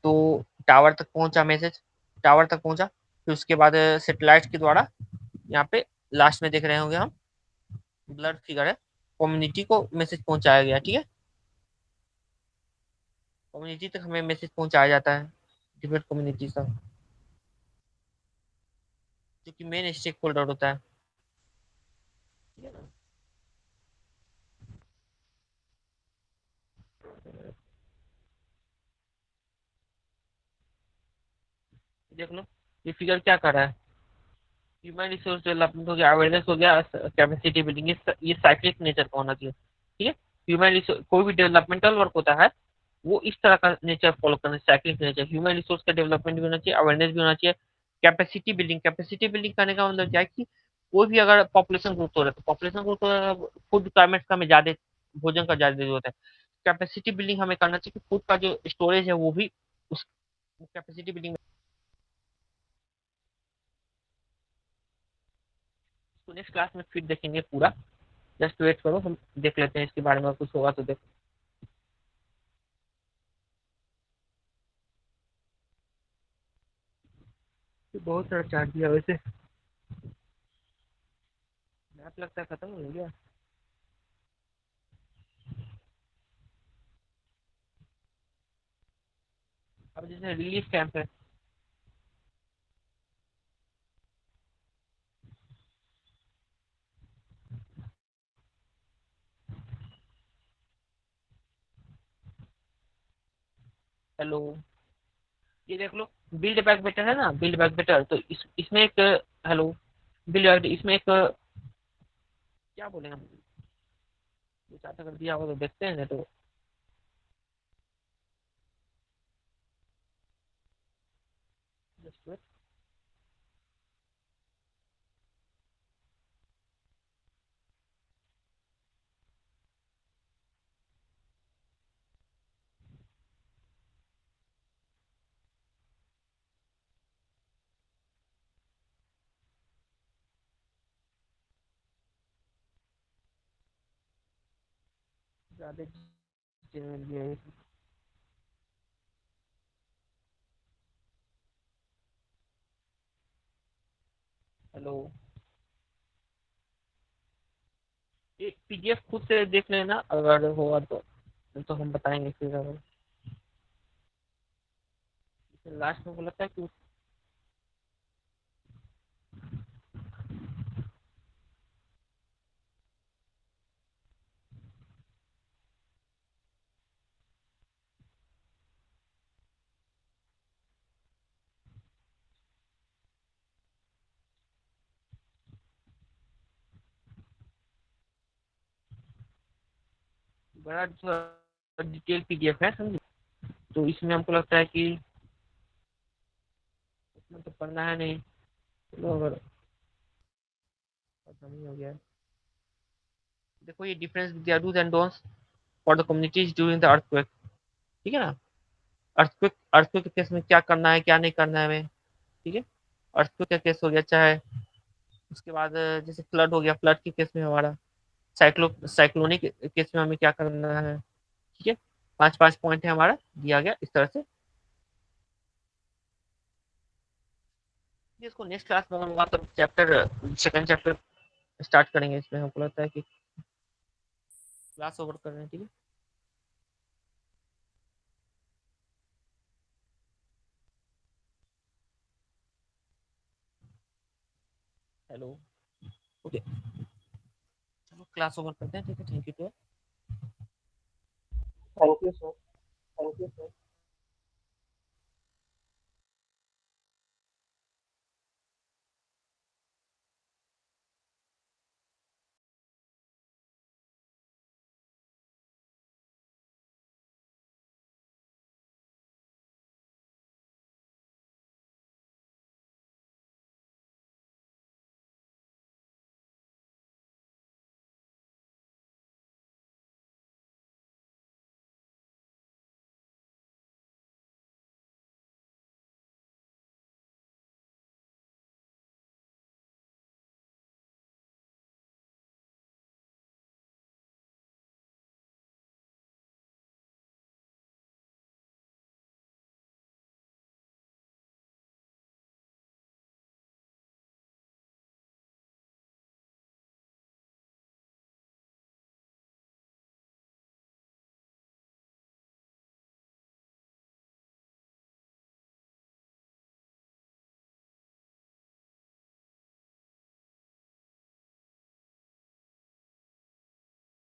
तो टावर तक पहुंचा मैसेज, टावर तक पहुंचा, फिर उसके बाद सेटेलाइट के द्वारा यहाँ पे लास्ट में देख रहे होंगे हम, ब्लड फिगर है, कम्युनिटी को मैसेज पहुंचाया गया, ठीक है। कम्युनिटी तक हमें मैसेज पहुंचाया जाता है, डिफरेंट कम्युनिटी तक, जो कि मेन स्टेक होल्डर होता है, ठीक है ना। देख लो, ये फिगर क्या कर रहा है। ह्यूमन रिसोर्स डेवलपमेंट हो गया, अवेयरनेस हो गया, कैपेसिटी बिल्डिंग, ये साइक्लिक नेचर का होना चाहिए, ठीक है। ह्यूमन रिसोर्स कोई भी डेवलपमेंटल वर्क होता है वो इस तरह का नेचर फॉलो करना चाहिए, साइक्लिक नेचर। ह्यूमन रिसोर्स का डेवलपमेंट भी होना चाहिए, अवेयरनेस भी होना चाहिए, कैपेसिटी बिल्डिंग। कैपेसिटी बिल्डिंग करने का मतलब क्या है कि कोई भी अगर पॉपुलेशन ग्रोथ हो रहा है तो पॉपुलेशन ग्रोथ हो रहा है, फूड रिक्वायरमेंट्स का हमें ज्यादा, भोजन का ज्यादा जरूरत है। कैपेसिटी बिल्डिंग हमें करना चाहिए कि फूड का जो स्टोरेज है वो भी उस कैपेसिटी बिल्डिंग। तो नेक्स्ट क्लास में फिर देखेंगे पूरा, जस्ट वेट करो, हम देख लेते हैं इसके बारे में, कुछ होगा तो देख। बहुत सारा चार्ट दिया वैसे, मैप लगता है खत्म हो गया। अब जैसे रिलीफ कैंप है। हेलो, ये देख लो, बिल्ड बैक बेटर है ना, बिल्ड बैक बेटर, तो इसमें एक, हेलो, बिल्ड बैक, इसमें एक क्या बोले हम, चार्ट अगर दिया होगा तो देखते हैं, तो जस्ट वेट। ज्यादा डिटेल दिया है। हेलो, ये पीडीएफ खुद से देख लेना अगर होगा तो हम बताएंगे फिर, अगर लास्ट में बोला था कि बड़ा डिटेल पीडीएफ है, समझे। तो इसमें हमको लगता है कि इसमें तो पढ़ना है नहीं, चलो अगर पता नहीं हो गया है। देखो ये डिफरेंस दिया, dos and don'ts for the communities during the earthquake, ठीक है ना। अर्थक्वेक, अर्थक्वेक के केस में क्या करना है क्या नहीं करना है हमें, ठीक है। अर्थक्वेक का केस हो गया, चाहे उसके बाद जैसे फ्लड हो गया, फ्लड के केस में हमारा, साइक्लोनिक केस में हमें क्या करना है, ठीक है। पांच पांच पॉइंट है हमारा दिया गया इस तरह से। इसको नेक्स्ट क्लास में होगा तो चैप्टर, सेकंड चैप्टर स्टार्ट करेंगे, इसमें हमको लगता है कि क्लास ओवर कर रहे हैं, ठीक है। हेलो, ओके, चलो। क्लास ओवर करते हैं, ठीक है। Thank you too thank you sir. Thank you sir.